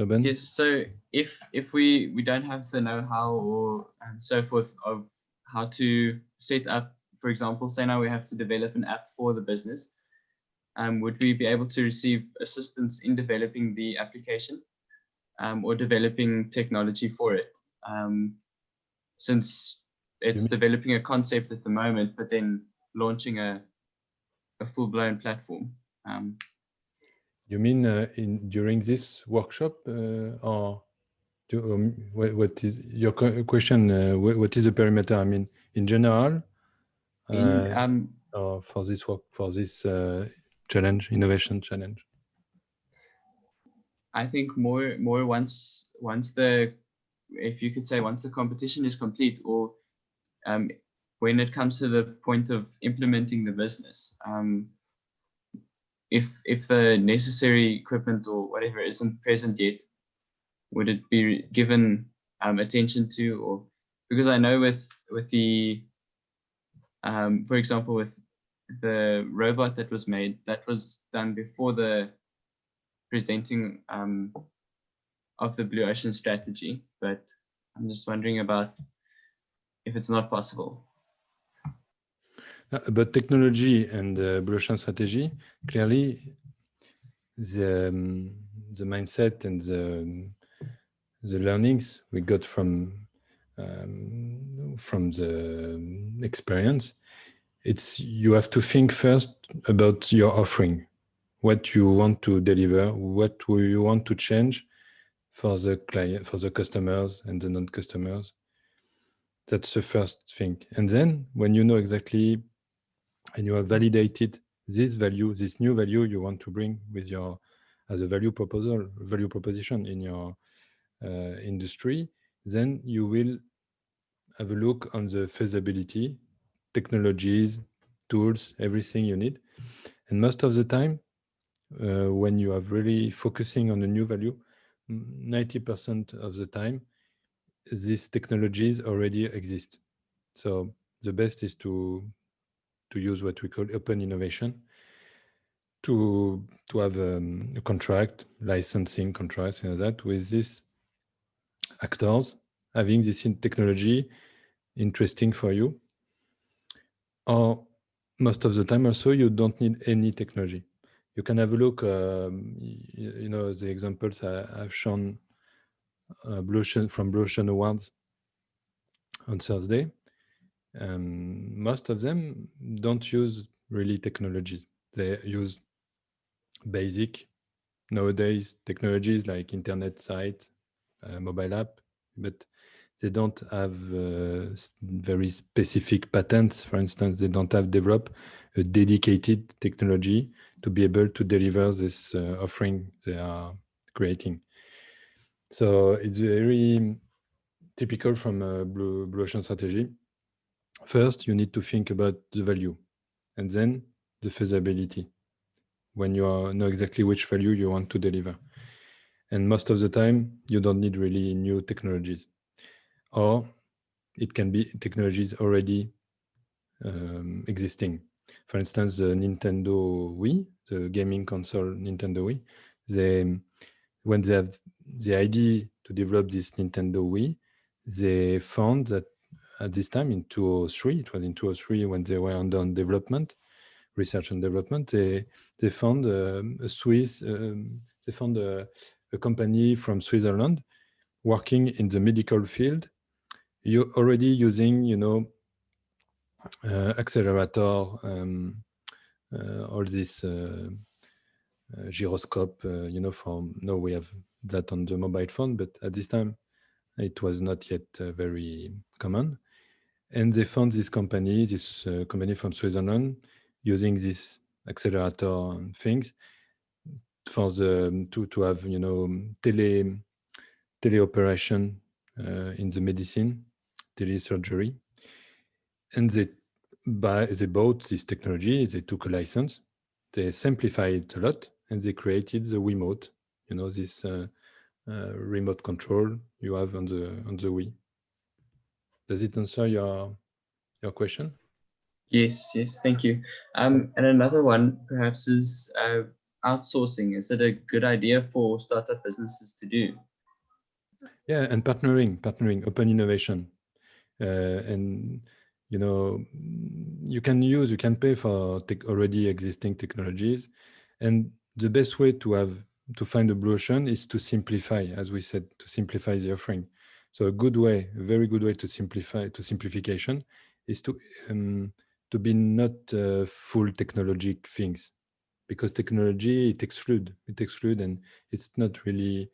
Ruben? Yes, so if we don't have the know-how or so forth of how to set up, for example, say now we have to develop an app for the business, would we be able to receive assistance in developing the application or developing technology for it? Since it's developing a concept at the moment, but then launching a full-blown platform. You mean during this workshop, or what is your question? What is the perimeter? I mean, in general, or for this work, for this challenge, innovation challenge? I think more once the, if you could say, once the competition is complete, or when it comes to the point of implementing the business, if the necessary equipment or whatever isn't present yet, would it be given attention to? Or because I know with the for example, with the robot that was made, that was done before the presenting of the Blue Ocean strategy, but I'm just wondering about if it's not possible. About technology and Blue Ocean strategy, clearly the mindset and the learnings we got from the experience, it's you have to think first about your offering, what you want to deliver, what you want to change for the client, for the customers and the non-customers. That's the first thing. And then when you know exactly and you have validated this value, this new value you want to bring with your as a value proposition in your industry, then you will have a look on the feasibility, technologies, tools, everything you need. And most of the time, when you are really focusing on a new value, 90% of the time, these technologies already exist. So the best is to use what we call open innovation, to have a contract, licensing contracts, and that with these actors, having this technology interesting for you. Or most of the time also, you don't need any technology. You can have a look, you know, the examples I've shown from Blue Ocean Awards on Thursday. Most of them don't use really technologies. They use basic nowadays technologies like internet site, mobile app, but they don't have very specific patents. For instance, they don't have developed a dedicated technology to be able to deliver this offering they are creating. So it's very typical from a Blue Ocean strategy. First, you need to think about the value, and then the feasibility, when you know exactly which value you want to deliver. And most of the time, you don't need really new technologies. Or it can be technologies already existing. For instance, the Nintendo Wii, the gaming console Nintendo Wii, when they have the idea to develop this Nintendo Wii, they found that at this time in 2003, it was in 2003 when they were under development, research and development, they found they found a company from Switzerland working in the medical field. You're already using, you know, accelerator, all this gyroscope, you know, now we have that on the mobile phone, but at this time it was not yet very common. And they found this company from Switzerland, using this accelerator things for to have, you know, teleoperation in the medicine, telesurgery. And they bought this technology, they took a license, they simplified it a lot, and they created the Wiimote, you know, this remote control you have on the Wii. Does it answer your question? Yes, thank you. And another one perhaps is outsourcing, is it a good idea for startup businesses to do? Yeah, and partnering, open innovation, and you can pay for already existing technologies, and the best way to find a blue ocean is to simplify, as we said, to simplify the offering. So a very good way to simplification is to be not full technology things, because technology it exclude, and it's not really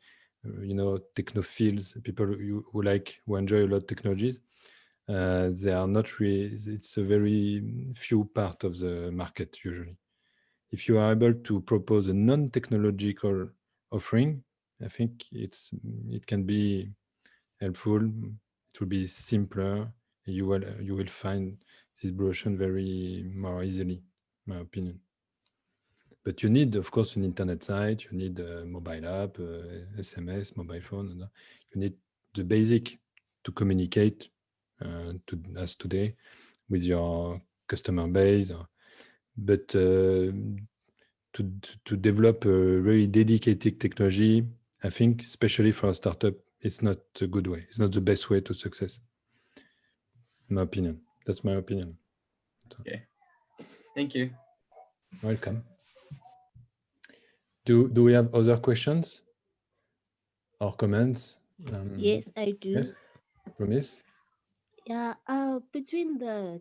technophiles, people who enjoy a lot of technologies. They are not really, it's a very few part of the market usually. If you are able to propose a non-technological offering, I think it can be helpful. It will be simpler. You will find this brochure very more easily, my opinion. But you need, of course, an internet site. You need a mobile app, SMS, mobile phone. You need the basic to communicate as today with your customer base. But to develop a very dedicated technology, I think, especially for a startup, it's not a good way. It's not the best way to success, in my opinion. That's my opinion. Okay. Thank you. Welcome. Do we have other questions or comments? Yes, I do. Yes, promise. Yeah, between the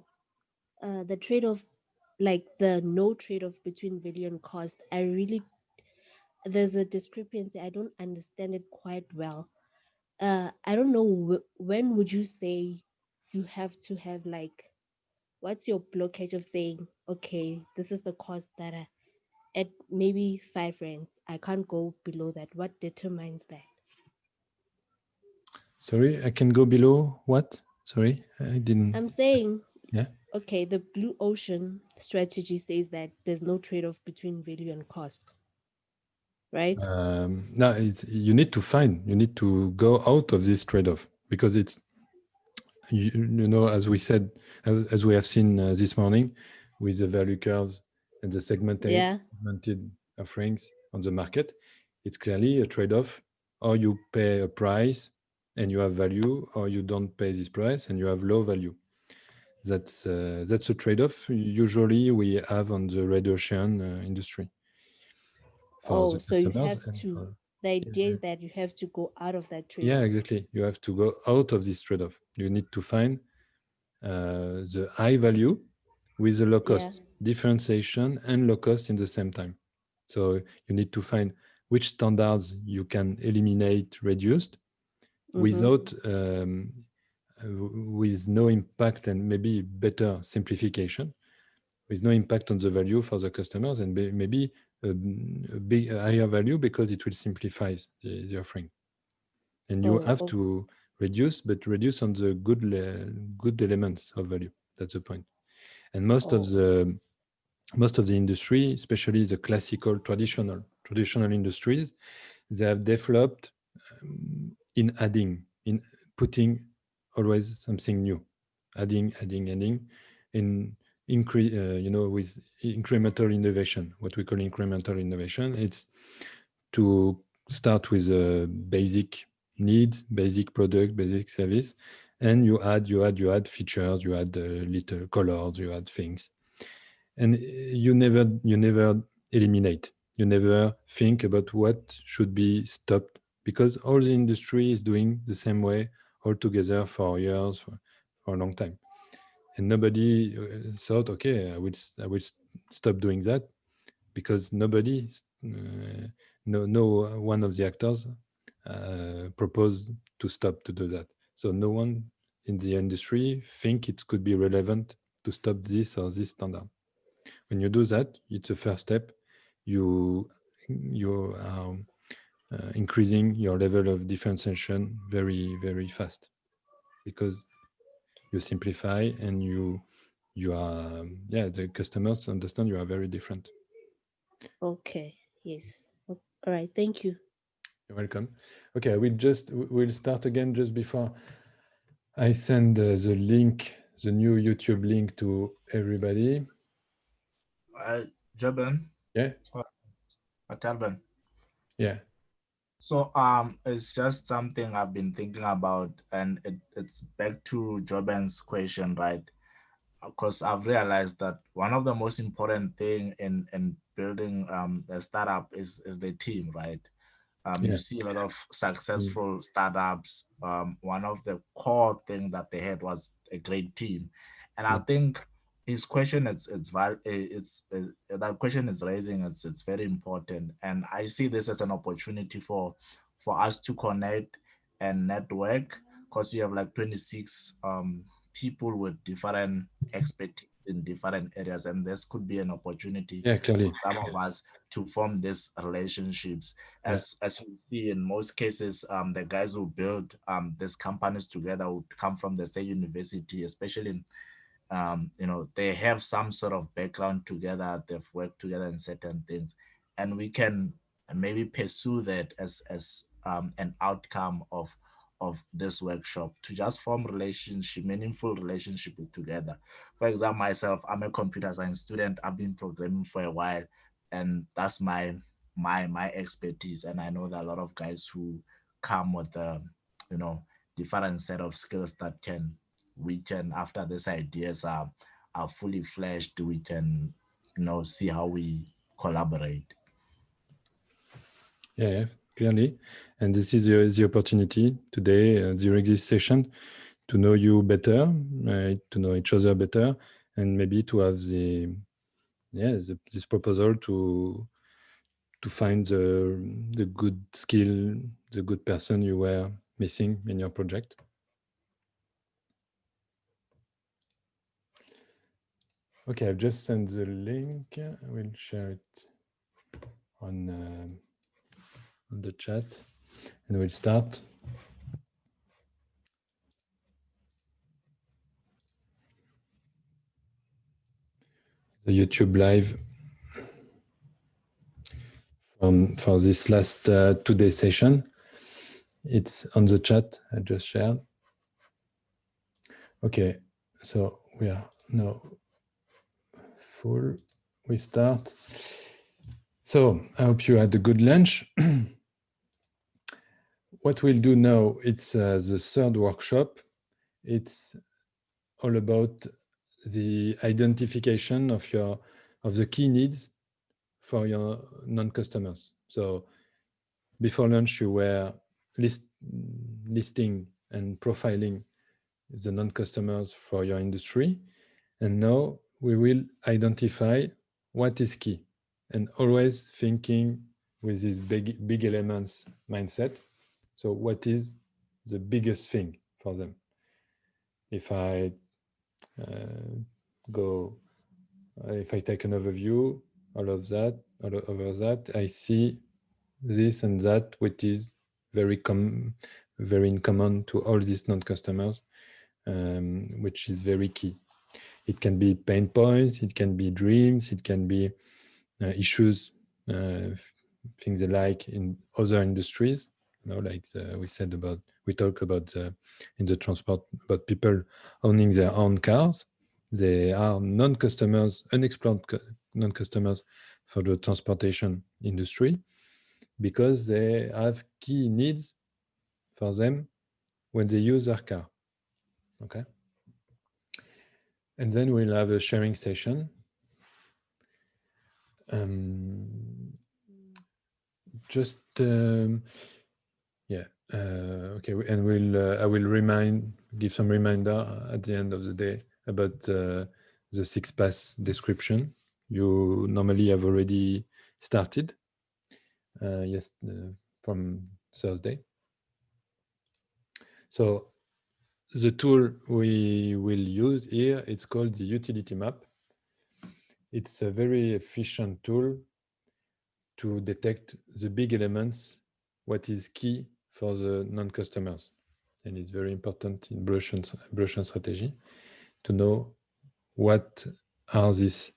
trade-off, like the no trade-off between value and cost, there's a discrepancy. I don't understand it quite well. I don't know when would you say you have to have, like, what's your blockage of saying, okay, this is the cost that at maybe 5 rands, I can't go below that. What determines that? Sorry, I can go below what? Sorry, I didn't. I'm saying, Yeah. okay, the blue ocean strategy says that there's no trade-off between value and cost, right? No, you need to go out of this trade-off, because it's, as we said, as we have seen this morning with the value curves and the Yeah. segmented offerings on the market, it's clearly a trade-off. Or you pay a price and you have value, or you don't pay this price and you have low value. That's a trade-off usually we have on the red ocean industry for Oh, the so you customers have and to, for. the idea is that you have to go out of that Yeah, trade-off. exactly. You have to go out of this trade-off. You need to find the high value with the low Yeah. cost, differentiation and low cost in the same time. So you need to find which standards you can eliminate, reduced, Mm-hmm. without with no impact, and maybe better simplification, with no impact on the value for the customers, and maybe a higher value because it will simplify the offering. And you Oh, have to reduce, but reduce on the good elements of value. That's the point. And oh, most of the industry, especially the classical traditional industries, they have developed in putting always something new, adding, in increase, with incremental innovation. What we call incremental innovation, it's to start with a basic need, basic product, basic service, and you add features, you add little colors, you add things, and you never eliminate. You never think about what should be stopped, because all the industry is doing the same way all together for years, for a long time, and nobody thought, okay, I will stop doing that, because nobody, no one of the actors proposed to stop to do that. So no one in the industry think it could be relevant to stop this or this standard. When you do that, it's a first step. You are increasing your level of differentiation very, very fast, because you simplify, and you are, the customers understand you are very different. okay. Yes. All right. Thank you. You're welcome. Okay, we'll start again just before I send the link, the new YouTube link to everybody. Jabin. Yeah. Talban. Yeah. So it's just something I've been thinking about, and it's back to Joben's question, right? Because I've realized that one of the most important thing in building a startup is the team, right? You Yeah. see a lot of Mm. successful startups. One of the core thing that they had was a great team, and I Yeah. think his question that question is raising it's very important, and I see this as an opportunity for us to connect and network, because you have like 26 people with different expertise in different areas, and this could be an opportunity Yeah, for clearly. some of us to form these relationships. Yeah. As you see in most cases, the guys who build these companies together would come from the same university, especially in they have some sort of background together, they've worked together in certain things, and we can maybe pursue that as an outcome of this workshop, to just form relationship, meaningful relationship together. For example, myself, I'm a computer science student. I've been programming for a while, and that's my expertise. And I know that a lot of guys who come with you know different set of skills that we can, after these ideas are fully fleshed, we can see how we collaborate. Yeah, yeah, clearly. And this is the opportunity today during this session to know you better, to know each other better, and maybe to have this proposal to find the good skill, the good person you were missing in your project. Okay, I've just sent the link. I will share it on the chat, and we'll start. The YouTube live for this last 2-day session. It's on the chat I just shared. Okay, so we are now full. We start. So I hope you had a good lunch. What we'll do now, it's the third workshop. It's all about the identification of the key needs for your non-customers. So before lunch, you were listing and profiling the non-customers for your industry. And now we will identify what is key, and always thinking with this big elements mindset. So what is the biggest thing for them? If I if I take an overview, all over that, I see this and that, which is very in common to all these non-customers, which is very key. It can be pain points, it can be dreams, it can be issues, things they like in other industries. Like we talk about in the transport about people owning their own cars. They are non-customers, unexplored non-customers for the transportation industry, because they have key needs for them when they use their car. Okay. And then we'll have a sharing session. Okay, and I will give some reminder at the end of the day about the 6-pass description. You normally have already started from Thursday. So the tool we will use here, it's called the utility map. It's a very efficient tool to detect the big elements, what is key for the non-customers. And it's very important in Brush strategy to know what are these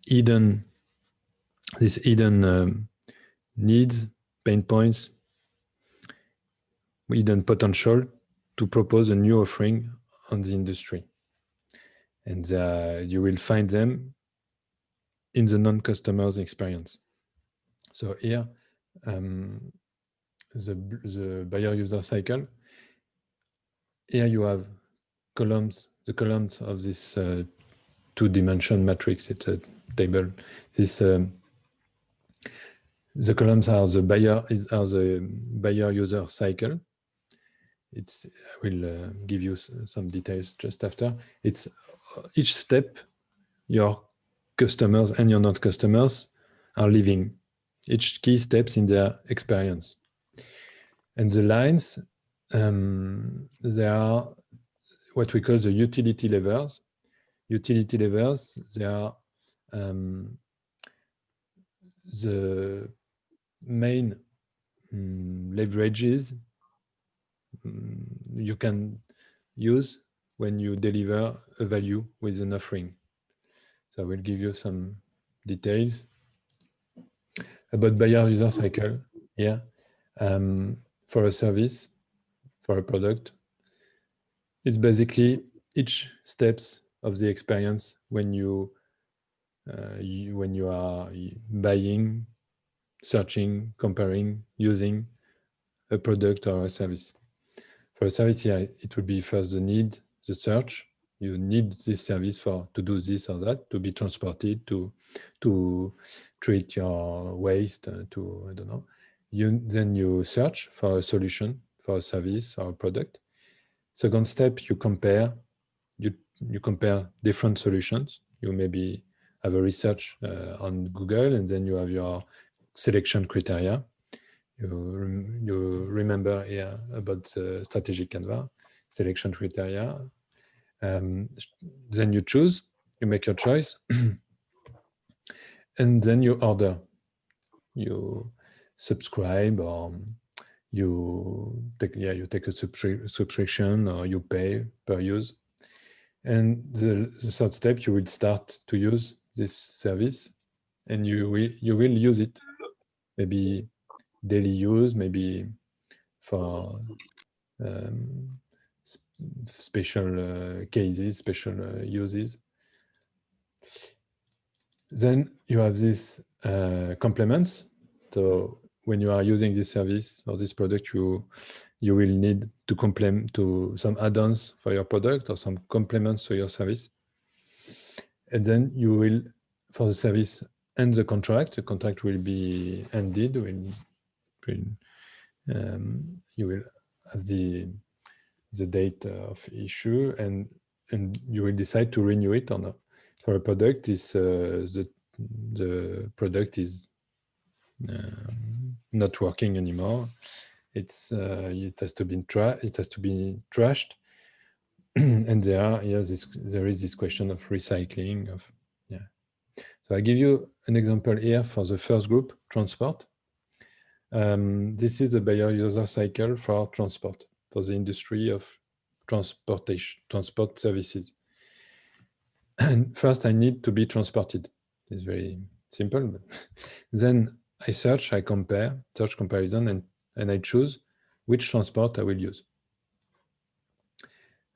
hidden needs, pain points, hidden potential to propose a new offering on the industry. And you will find them in the non-customer's experience. So here, the buyer user cycle. Here you have columns, the columns of this two-dimension matrix. It's a table. This the columns are the buyer user cycle. It's I will give you some details just after. It's each step your customers and your not customers are living. Each key steps in their experience. And the lines, they are what we call the utility levers. Utility levers, they are the main leverages you can use when you deliver a value with an offering. So I will give you some details about buyer user cycle here. For a service, for a product, it's basically each steps of the experience when you are buying, searching, comparing, using a product or a service. For a service, yeah, it would be first the need, the search. You need this service to do this or that, to be transported, to treat your waste, to, I don't know. Then you search for a solution for a service or a product. Second step, you compare. You compare different solutions. You maybe have a research on Google, and then you have your selection criteria. You remember here about the strategic Canva selection criteria. Then you choose, you make your choice, and then you order. You subscribe, or you take a subscription, or you pay per use. And the third step, you will start to use this service, and you will use it. Maybe daily use, maybe for special cases, special uses. Then you have these complements. So when you are using this service or this product, you will need to complement to some add-ons for your product or some complements to your service. And then you will, for the service and the contract will be ended. You will have the date of issue, and you will decide to renew it or not. For a product, is the product is not working anymore. It has to be trashed, and there is this question of recycling of So I give you an example here for the first group, transport. This is the buyer user cycle for transport, for the industry of transport services. And first, I need to be transported. It's very simple. But then I search, I compare, search comparison, and I choose which transport I will use.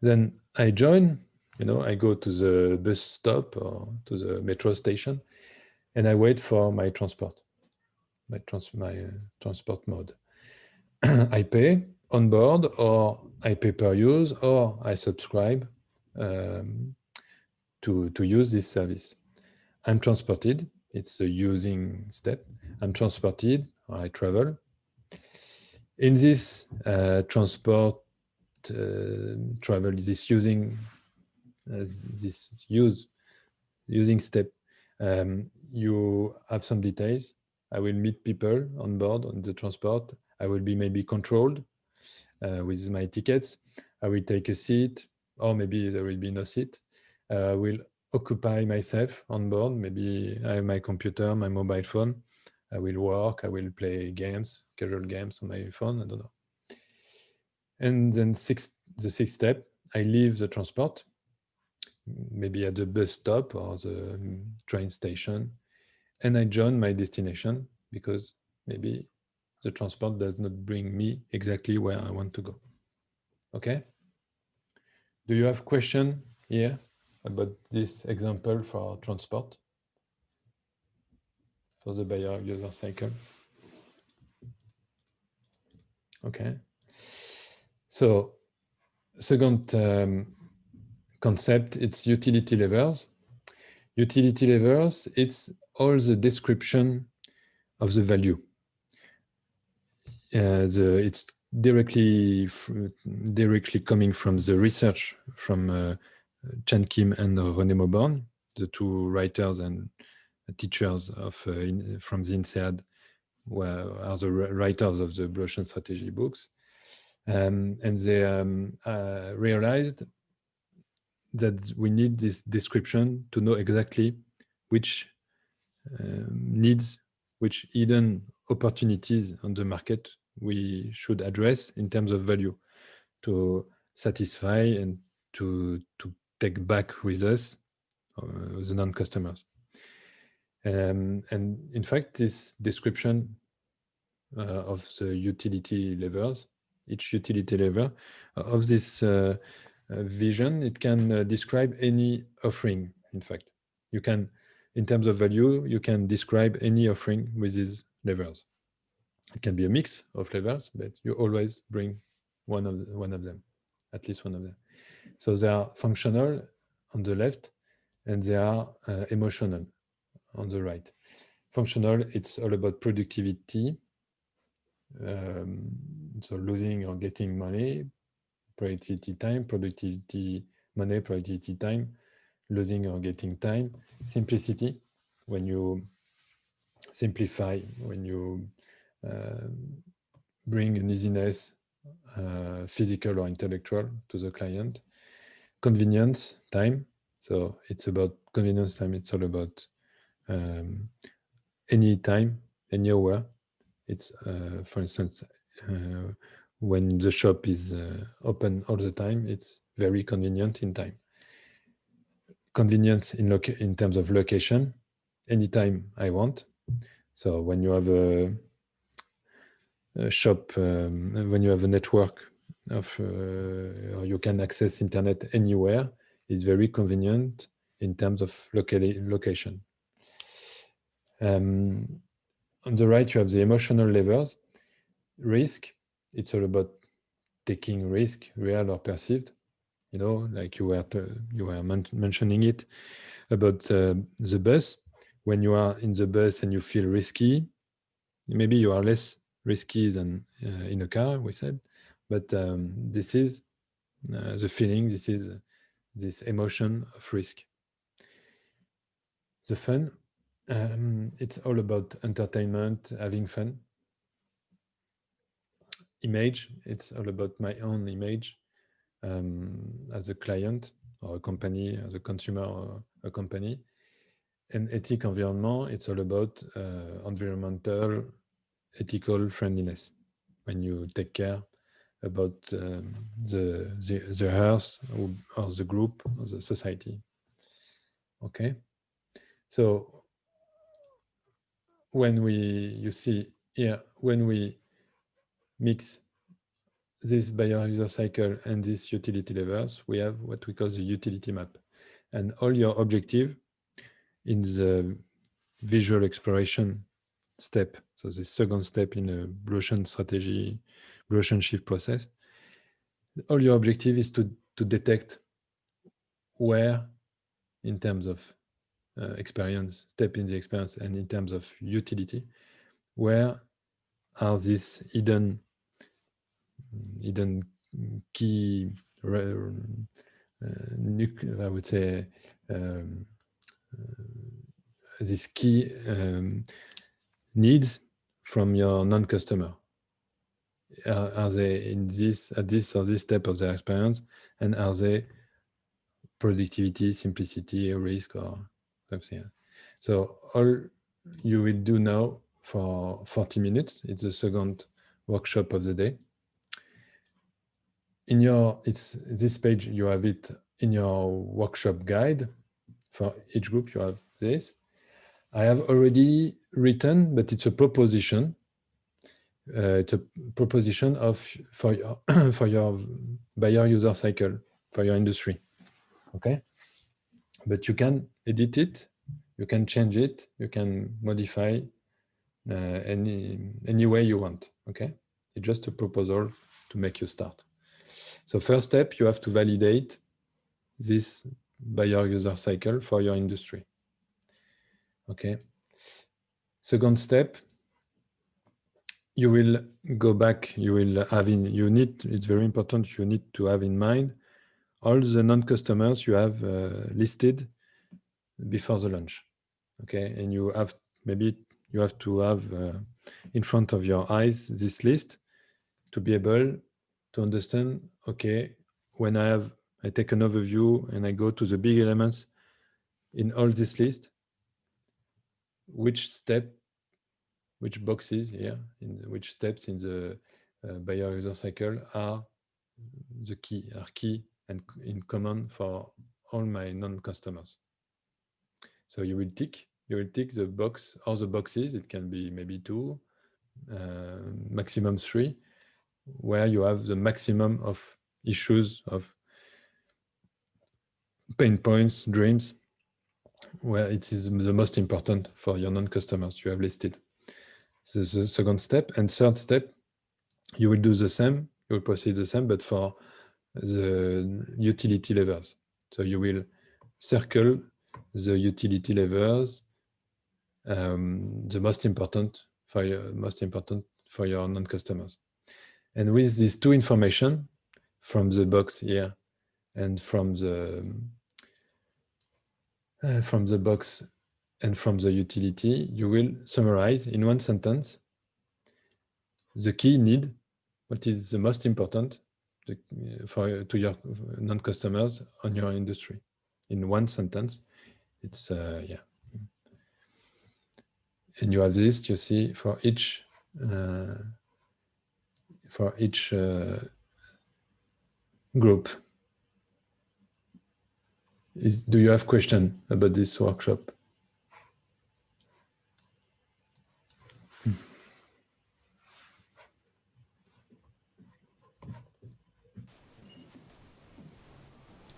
Then I join, I go to the bus stop or to the metro station, and I wait for my transport, my transport mode. I pay on board, or I pay per use, or I subscribe to use this service. I'm transported. It's the using step. I'm transported, or I travel. In this transport travel, this using step, you have some details. I will meet people on board on the transport. I will be maybe controlled with my tickets. I will take a seat, or maybe there will be no seat. I will occupy myself on board. Maybe I have my computer, my mobile phone. I will work. I will play games, casual games on my phone. I don't know. And then the sixth step, I leave the transport, maybe at the bus stop or the train station, and I join my destination, because maybe the transport does not bring me exactly where I want to go. Okay? Do you have question here about this example for transport? for the buyer user cycle. Okay. So second concept, it's utility levers. Utility levers, it's all the description of the value. It's directly coming from the research from Chan Kim and René Mauborgne, the two writers and teachers of from the INSEAD, who are the writers of the Blue Ocean Strategy books. And they realized that we need this description to know exactly which needs, which hidden opportunities on the market we should address in terms of value to satisfy and to take back with us the non-customers. And in fact, this description of the utility levers, each utility lever of this vision, it can describe any offering. In fact, you can, in terms of value, you can describe any offering with these levers. It can be a mix of levers, but you always bring one of them, at least one of them. So they are functional on the left, and they are emotional on the right. Functional, it's all about productivity. So losing or getting money, productivity time, productivity money, productivity time, losing or getting time. Simplicity, when you simplify, when you bring an easiness, physical or intellectual, to the client. Convenience, time. So it's about convenience time. It's all about any time, any hour. It's, for instance, when the shop is open all the time, it's very convenient in time. Convenience in terms of location, anytime I want. So when you have a shop, when you have a network of, or you can access internet anywhere, it's very convenient in terms of location. On the right, you have the emotional levers. Risk, it's all about taking risk, real or perceived. You know, like you were mentioning it about the bus. When you are in the bus and you feel risky, maybe you are less risky than in a car, we said, but this is the feeling, this is this emotion of risk. The fun, it's all about entertainment, having fun. Image, it's all about my own image as a client or a company, as a consumer or a company. And ethic environment, it's all about environmental, ethical friendliness. When you take care about the earth or the group or the society. Okay, so when you see here, when we mix this buyer user cycle and this utility levers, we have what we call the utility map. And all your objective in the visual exploration step, so the second step in a Blue Ocean strategy, Blue Ocean shift process, all your objective is to detect where, in terms of experience, step in the experience, and in terms of utility, where are these hidden key, I would say, these key needs from your non-customer. Are they in this, at this or this step of their experience, and are they productivity, simplicity, risk, or something else? So all you will do now for 40 minutes, it's the second workshop of the day. In this page, you have it in your workshop guide. For each group, you have this. I have already written, but it's a proposition. It's a proposition for your for your buyer user cycle for your industry. Okay, but you can edit it, you can change it, you can modify any way you want. Okay, it's just a proposal to make you start. So first step, you have to validate this buyer user cycle for your industry. Okay. Second step, you will go back. You will have it's very important. You need to have in mind all the non-customers you have listed before the launch. Okay, and you have to have in front of your eyes this list to be able to understand. Okay, when I take an overview and I go to the big elements in all this list, which boxes here, in which steps in the buyer user cycle are key and in common for all my non-customers. So you will tick the box or the boxes. It can be maybe 2, maximum 3, where you have the maximum of issues, of pain points, dreams, where it is the most important for your non-customers you have listed. This is the second step. And third step, you will do the same, you will proceed the same, but for the utility levers. So you will circle the utility levers, the most important for your non-customers. And with these two information from the box here and from the box and from the utility, you will summarize in one sentence the key need, what is the most important to your non-customers on your industry. In one sentence, it's yeah. And you have this, you see, for each group. Do you have question about this workshop?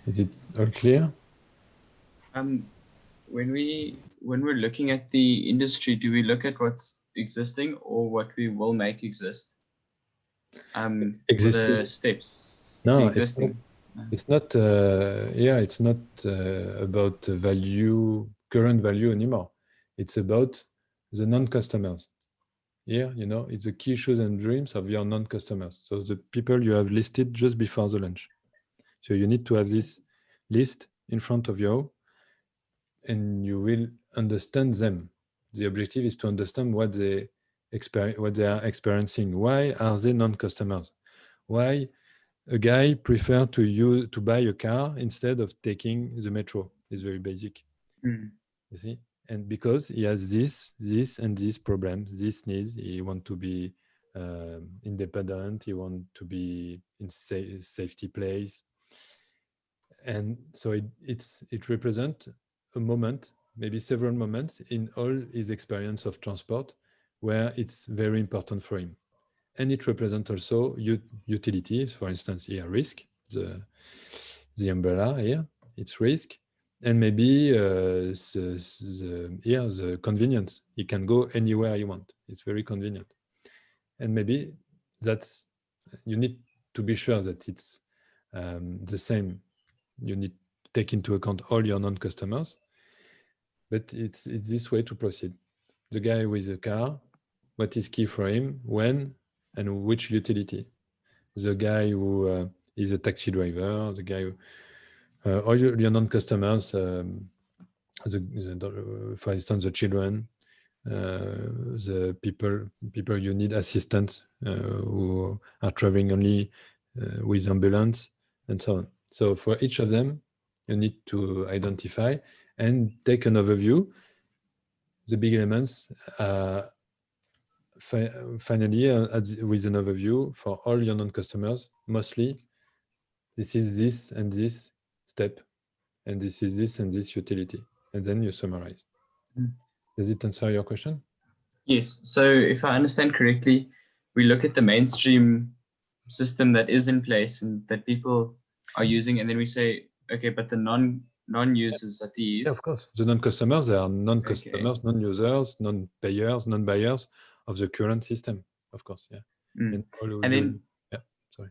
Is it all clear? When we're looking at the industry, do we look at what's existing or what we will make exist? Existing. For the steps. No, the existing. It's not. It's not about current value anymore. It's about the non-customers. Here, it's the key issues and dreams of your non-customers. So the people you have listed just before the launch. So you need to have this list in front of you, and you will understand them. The objective is to understand what they are experiencing. Why are they non-customers? Why a guy prefer to buy a car instead of taking the metro? It's very basic. You see? And because he has this and this problems, this needs, he want to be independent, he want to be in safety place. And so it represents a moment, maybe several moments in all his experience of transport where it's very important for him. And it represents also utilities, for instance, here risk, the umbrella here, it's risk. And maybe the convenience. You can go anywhere you want. It's very convenient. And maybe you need to be sure that it's the same. You need to take into account all your non-customers. But it's this way to proceed. The guy with the car, what is key for him, when, and which utility. The guy who is a taxi driver, the guy who, all your non-customers, for instance, the children, the people you need assistance who are traveling only with ambulance, and so on. So for each of them, you need to identify and take an overview. The big elements finally with an overview for all your non-customers. Mostly, this is this and this step, and this is this and this utility, and then you summarize. Does it answer your question? Yes. So if I understand correctly, we look at the mainstream system that is in place and that people are using, and then we say, okay, but the non-users at Yeah, these. of course. The non-customers, they are non-customers, non-users, non-payers, non-buyers of the current system, of course. Yeah. Mm. all And you- then yeah, sorry.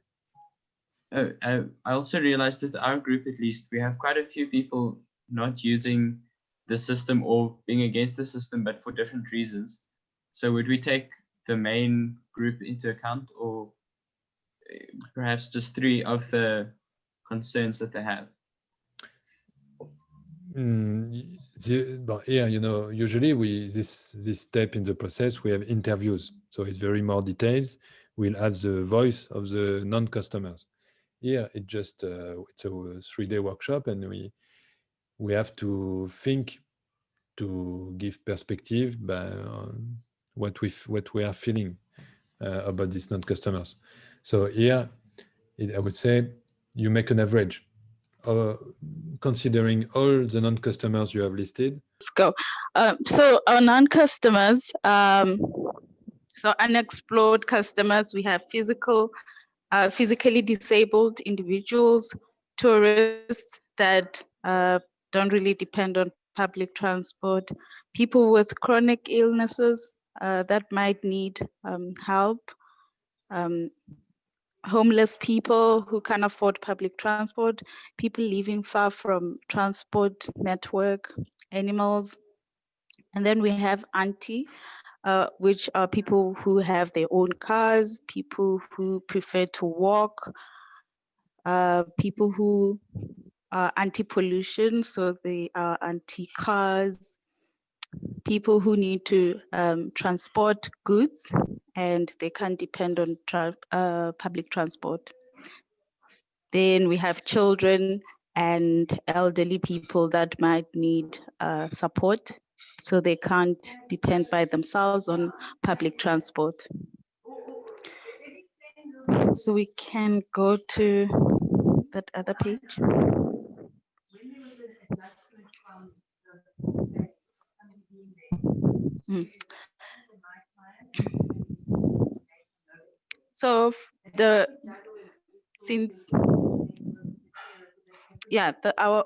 I also realized with our group, at least, we have quite a few people not using the system or being against the system, but for different reasons. So would we take the main group into account, or perhaps just 3 of the concerns that they have? Yeah, usually this step in the process, we have interviews. So it's very more details. We'll have the voice of the non-customers. Here, it's a 3-day workshop, and we have to think to give perspective by what we are feeling about these non-customers. So here, I would say you make an average, considering all the non-customers you have listed. Let's go. So our non-customers, so unexplored customers, we have physically disabled individuals, tourists that don't really depend on public transport, people with chronic illnesses that might need help, homeless people who can't afford public transport, people living far from transport network, animals. And then we have anti, which are people who have their own cars, people who prefer to walk, people who are anti-pollution, so they are anti-cars, people who need to transport goods and they can't depend on public transport. Then we have children and elderly people that might need support, so they can't depend by themselves on public transport. So we can go to that other page. Mm. So since our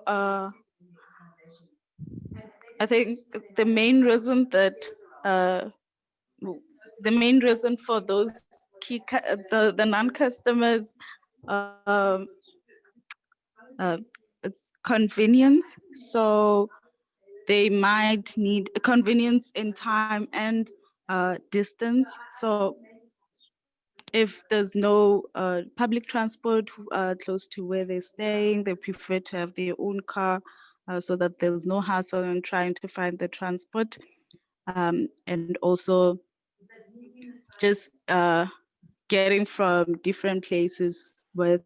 I think the main reason that the main reason for those the non-customers it's convenience. So they might need a convenience in time and distance. So if there's no public transport close to where they're staying, they prefer to have their own car so that there's no hassle in trying to find the transport. And also just getting from different places with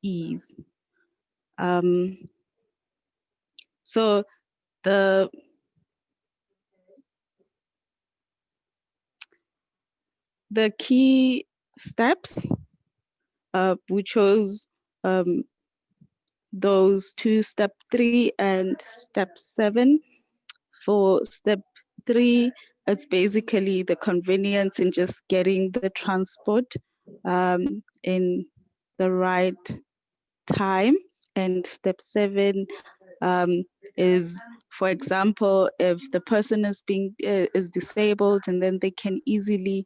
ease. So the key steps, we chose those 2, step 3 and step 7. For step 3, it's basically the convenience in just getting the transport in the right time. And step 7 is, for example, if the person is disabled, and then they can easily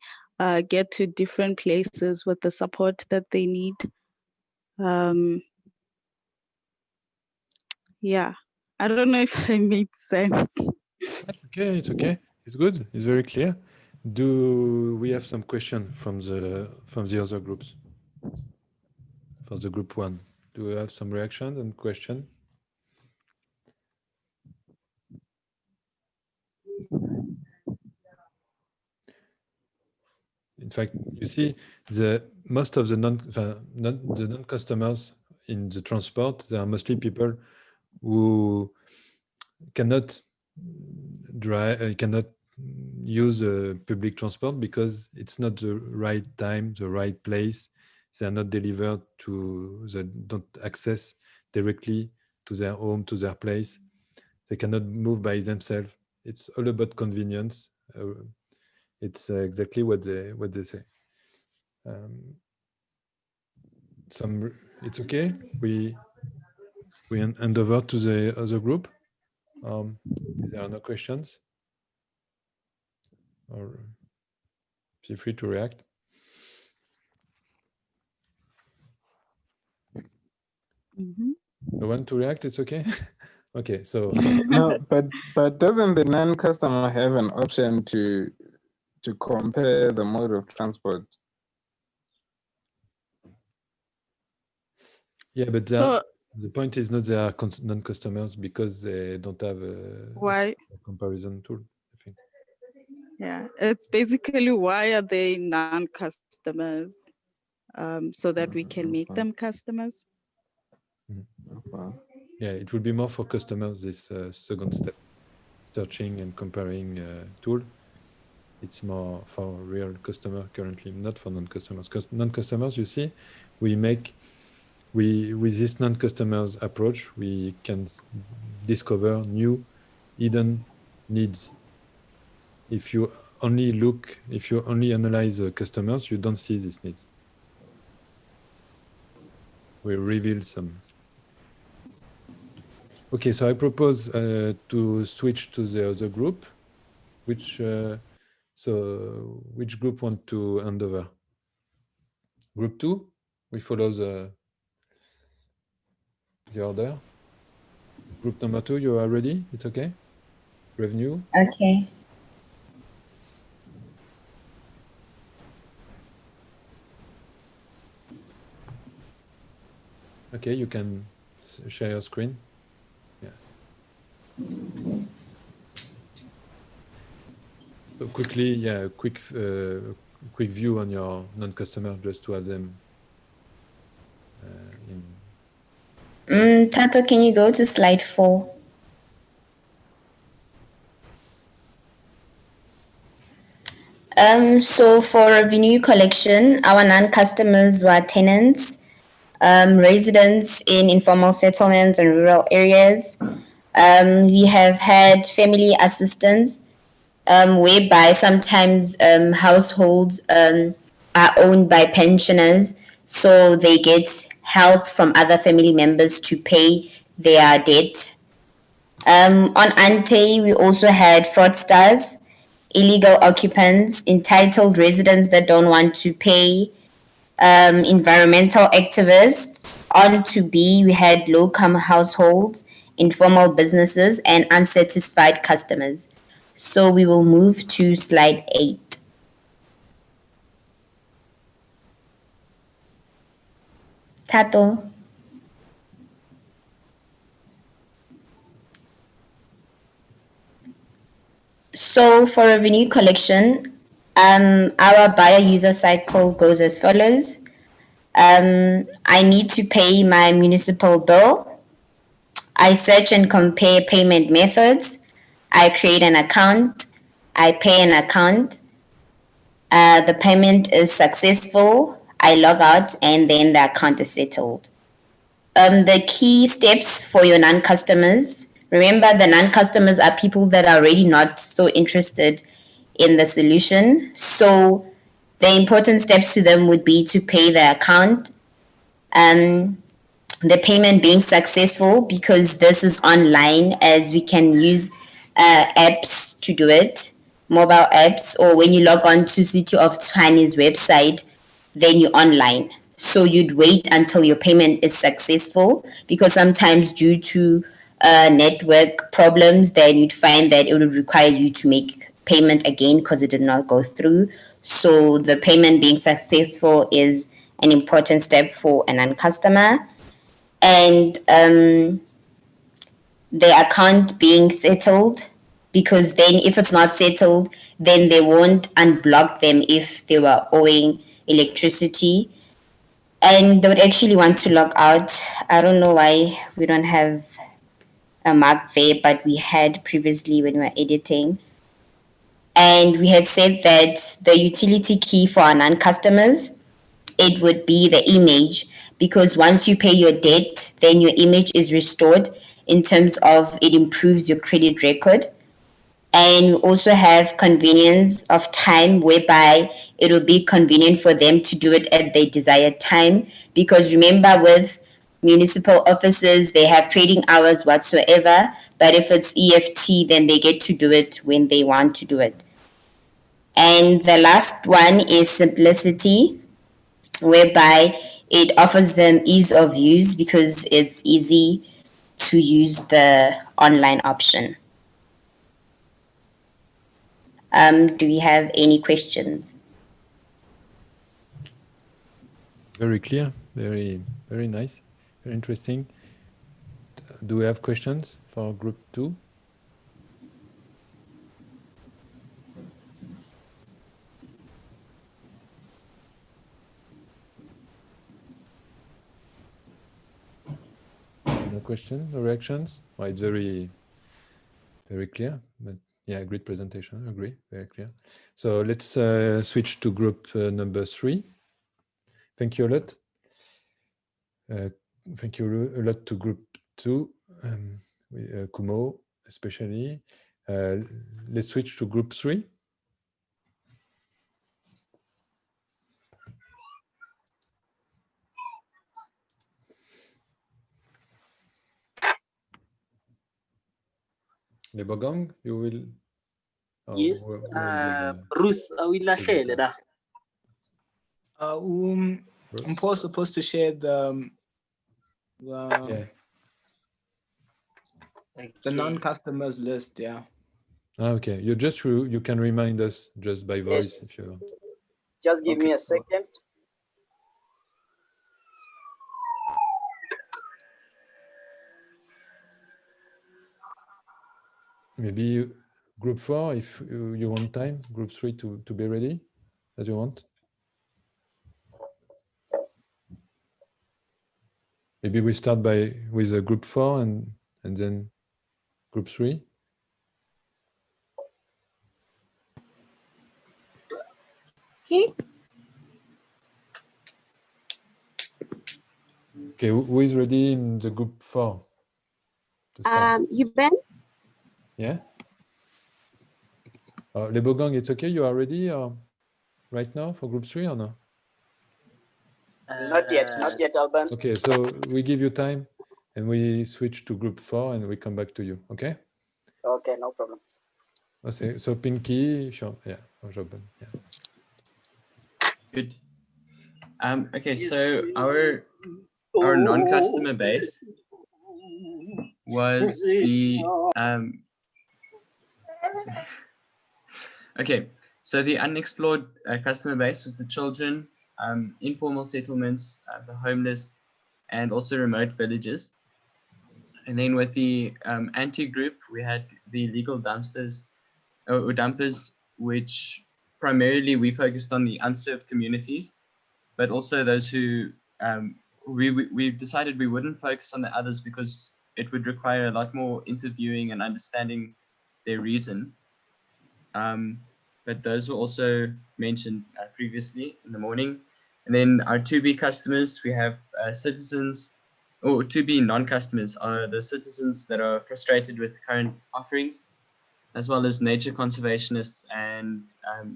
get to different places with the support that they need. Yeah, I don't know if I made sense. Okay, it's okay. It's good. It's very clear. Do we have some question from the other groups? For the group 1, do we have some reactions and question? In fact, you see, most of the non-customers in the transport, they are mostly people who cannot use public transport because it's not the right time, the right place. They are not delivered they don't access directly to their home, to their place. They cannot move by themselves. It's all about convenience. It's exactly what they say. It's okay. we hand over to the other group. If there are no questions, or feel free to react. No one to react, it's okay? Okay, so No, but doesn't the non-customer have an option to compare the mode of transport? yeah, but So the point is not they are non-customers because they don't have why? a comparison tool, I think. Yeah, it's basically why are they non-customers? So that we can make them customers. Yeah, it will be more for customers, this second step, searching and comparing tool. It's more for real customer currently, not for non-customers. Because non-customers, you see, with this non-customers approach, we can discover new hidden needs. If you only analyze customers, you don't see these needs. We reveal some. Okay, so I propose to switch to the other group. Which group want to hand over? Group 2? We follow the order. Group number 2, you are ready? It's okay? Revenue? Okay. Okay, you can share your screen. Yeah. So quickly, yeah, quick view on your non-customer just to have them in. Tato, can you go to slide 4? So for revenue collection, our non-customers were tenants, residents in informal settlements and rural areas. We have had family assistance, whereby sometimes households are owned by pensioners, so they get help from other family members to pay their debt. On Ante, we also had fraudsters, illegal occupants, entitled residents that don't want to pay, environmental activists. On to B, we had low-income households, informal businesses, and unsatisfied customers. So we will move to slide 8. Tato. So for revenue collection, our buyer user cycle goes as follows. I need to pay my municipal bill. I search and compare payment methods. I create an account. I pay an account. The payment is successful. I log out and then the account is settled. The key steps for your non-customers. Remember, the non-customers are people that are already not so interested in the solution. So the important steps to them would be to pay the account, the payment being successful because this is online, as we can use apps to do it, mobile apps, or when you log on to City of Tshwane's website, then you're online. So you'd wait until your payment is successful, because sometimes due to network problems, then you'd find that it would require you to make payment again because it did not go through. So the payment being successful is an important step for a non-customer. And the account being settled, because then if it's not settled, then they won't unblock them if they were owing electricity. And they would actually want to log out. I don't know why we don't have a mark there, but we had previously when we were editing. And we had said that the utility key for our non-customers, it would be the image, because once you pay your debt, then your image is restored in terms of it improves your credit record. And we also have convenience of time, whereby it will be convenient for them to do it at their desired time. Because remember, with municipal offices, they have trading hours whatsoever. But if it's EFT, then they get to do it when they want to do it. And the last one is simplicity, whereby it offers them ease of use because it's easy to use the online option. Do we have any questions? Very clear, very nice, very interesting. Do we have questions for group 2? No question, no reactions? Well, it's very clear, but yeah, great presentation, agree, very clear. So let's switch to group number 3. Thank you a lot. Thank you a lot to group 2, Kumo especially. Let's switch to group 3. Lebogong, you will. Yes, Bruce, uyilahlele la. I'm supposed to share the non-customers list, yeah. Okay, you can remind us just by voice. Yes. If you want. Just give me a second. Maybe group 4, if you want time, group 3 to be ready, as you want. Maybe we start with a group 4 and then group 3. Okay. Okay, who is ready in the group 4? You Ben? Yeah. Lebogong, it's okay. You are ready right now for group 3 or no? Not yet, Alban. Okay, so we give you time and we switch to group 4 and we come back to you. Okay. Okay, no problem. Okay, so Pinky, sure. Yeah, Joben, yeah. Good. Okay, so our non-customer base was the okay, so the unexplored customer base was the children, informal settlements, the homeless, and also remote villages. And then with the anti-group, we had the legal dumpsters or dumpers, which primarily we focused on the unserved communities, but also those who we decided we wouldn't focus on the others because it would require a lot more interviewing and understanding their reason. But those were also mentioned previously in the morning. And then our 2B customers, we have citizens, or 2B non-customers are the citizens that are frustrated with current offerings, as well as nature conservationists and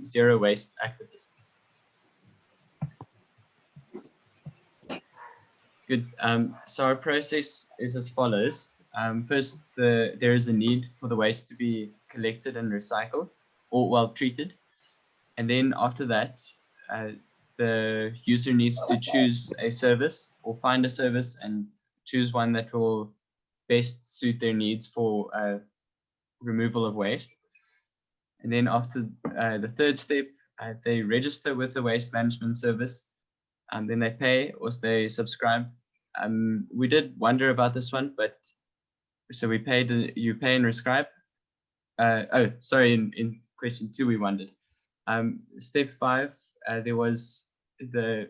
zero waste activists. Good. So our process is as follows. First, there is a need for the waste to be collected and recycled, or treated. And then after that, the user needs to choose a service or find a service and choose one that will best suit their needs for removal of waste. And then after the third step, they register with the waste management service, and then they pay or they subscribe. We did wonder about this one, but so we paid, you pay and prescribe. In question 2, we wondered. Step 5, there was the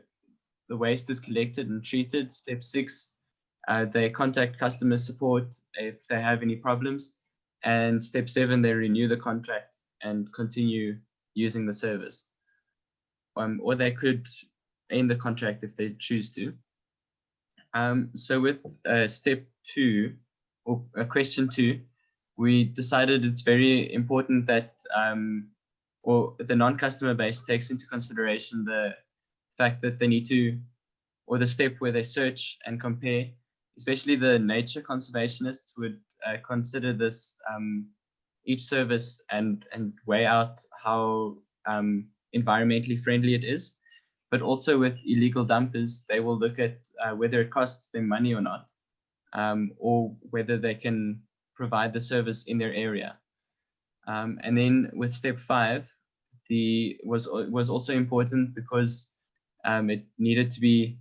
waste is collected and treated. Step 6, they contact customer support if they have any problems. And step 7, they renew the contract and continue using the service. Or they could end the contract if they choose to. So with step 2, or question 2, we decided it's very important that or the non-customer base takes into consideration the fact that they need to, or the step where they search and compare especially the nature conservationists would consider this each service and weigh out how environmentally friendly it is. But also with illegal dumpers, they will look at whether it costs them money or not, or whether they can provide the service in their area. And then with step 5, was also important because it needed to be,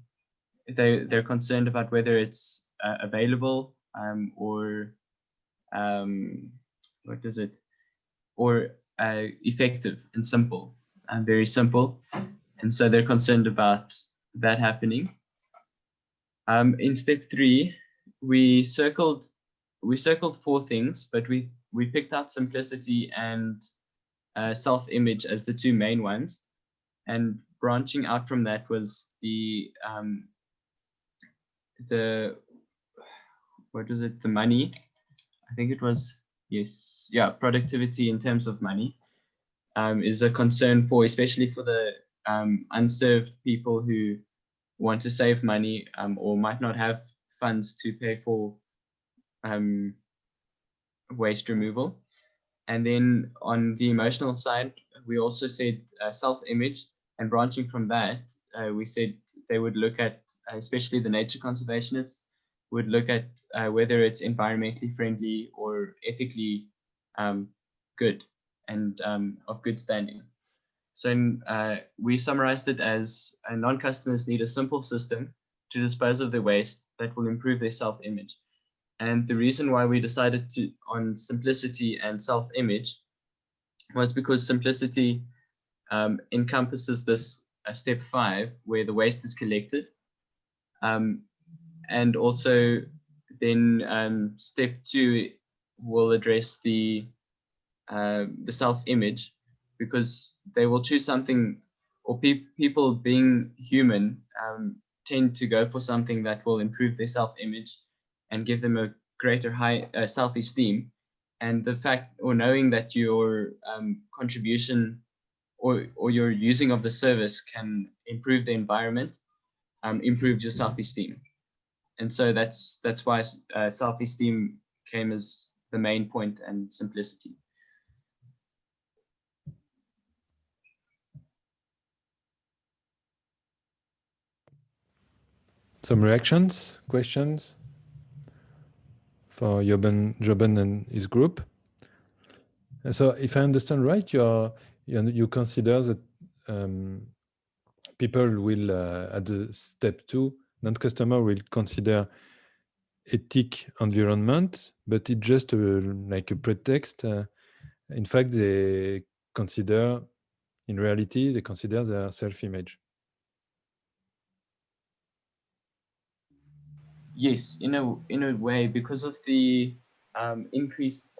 they're concerned about whether it's available or what is it, or effective and simple, and very simple. And so they're concerned about that happening. In step 3, we circled 4 things, but we picked out simplicity and self-image as the 2 main ones. And branching out from that was the what was it? The money. I think it was, yes, yeah, productivity in terms of money is a concern for, especially for the unserved people who want to save money or might not have funds to pay for waste removal. And then on the emotional side, we also said self-image, and branching from that, we said they would look at, especially the nature conservationists, would look at whether it's environmentally friendly or ethically good and of good standing. So we summarized it as non-customers need a simple system to dispose of their waste that will improve their self-image. And the reason why we decided on simplicity and self-image was because simplicity encompasses this step 5, where the waste is collected. And also then step 2 will address the self-image, because they will choose something, or people being human tend to go for something that will improve their self-image and give them a greater high self-esteem. And the fact, or knowing that your contribution or your using of the service can improve the environment, improves your self-esteem. And so that's why self-esteem came as the main point, and simplicity. Some reactions, questions for Joben and his group. So if I understand right, you consider that people will, at the step 2, non-customer will consider ethic environment, but it's just like a pretext. In fact, they consider, in reality, they consider their self-image. Yes, in a way, because of the increased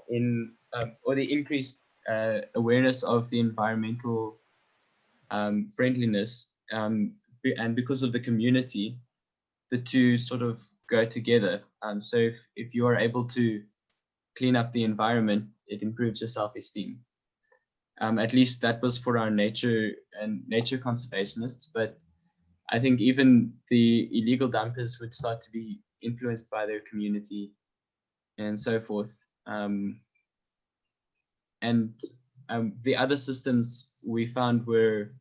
awareness of the environmental friendliness, and because of the community, the two sort of go together. So if you are able to clean up the environment, it improves your self-esteem. At least that was for our nature conservationists, but I think even the illegal dumpers would start to be influenced by their community and so forth. And the other systems we found were,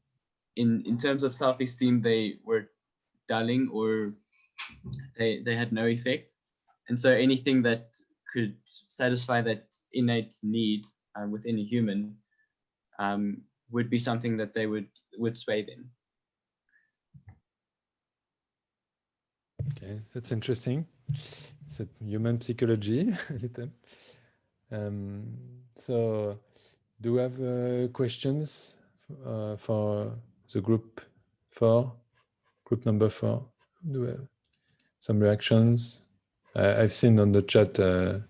in terms of self-esteem, they were dulling, or they had no effect. And so anything that could satisfy that innate need within a human would be something that they would sway them. Okay, that's interesting. It's a human psychology, a little. So, do we have questions for the group 4, group number 4? Do we have some reactions? I've seen on the chat a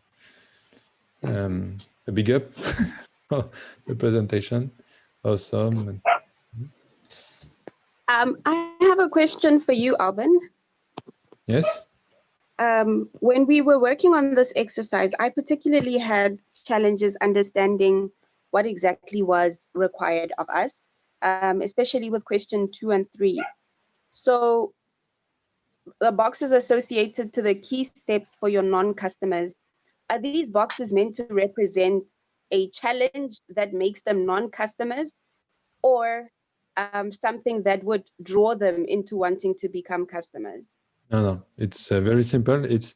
big up for the presentation. Awesome. I have a question for you, Alban. Yes. When we were working on this exercise, I particularly had challenges understanding what exactly was required of us, especially with question 2 and 3. So the boxes associated to the key steps for your non-customers, are these boxes meant to represent a challenge that makes them non-customers, or something that would draw them into wanting to become customers? No, it's very simple. It's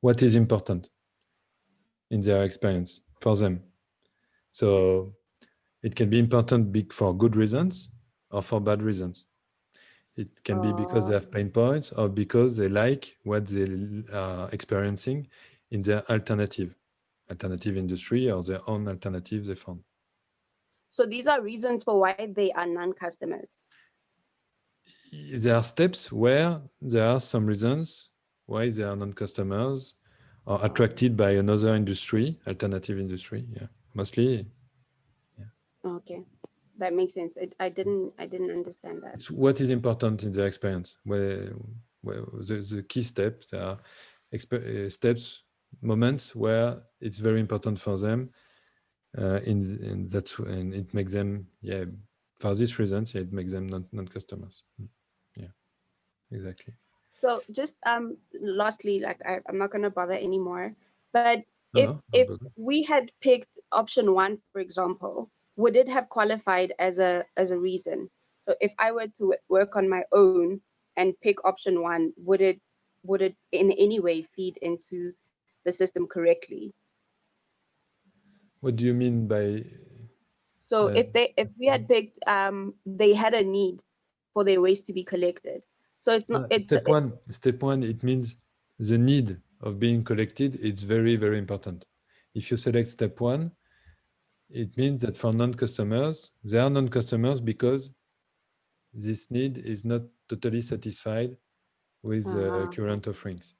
what is important in their experience for them. So it can be important for good reasons or for bad reasons. It can be because they have pain points or because they like what they are experiencing in their alternative industry or their own alternative they found. So these are reasons for why they are non-customers. There are steps where there are some reasons why they are non-customers or attracted by another industry, alternative industry. Yeah, mostly. Yeah. Okay, that makes sense. I didn't understand that. It's what is important in their experience. Where the key steps, there are steps, moments where it's very important for them. And it makes them, yeah, for these reasons, yeah, it makes them non-customers. Yeah, exactly. So just lastly, like I'm not gonna bother anymore, but No, if we had picked option 1, for example, would it have qualified as a reason? So if I were to work on my own and pick option 1, would it in any way feed into the system correctly? What do you mean by? So if we had picked they had a need for their waste to be collected. So it's not Step one, it means the need of being collected. It's very, very important. If you select step 1, it means that for non-customers, they are non-customers because this need is not totally satisfied with current offerings.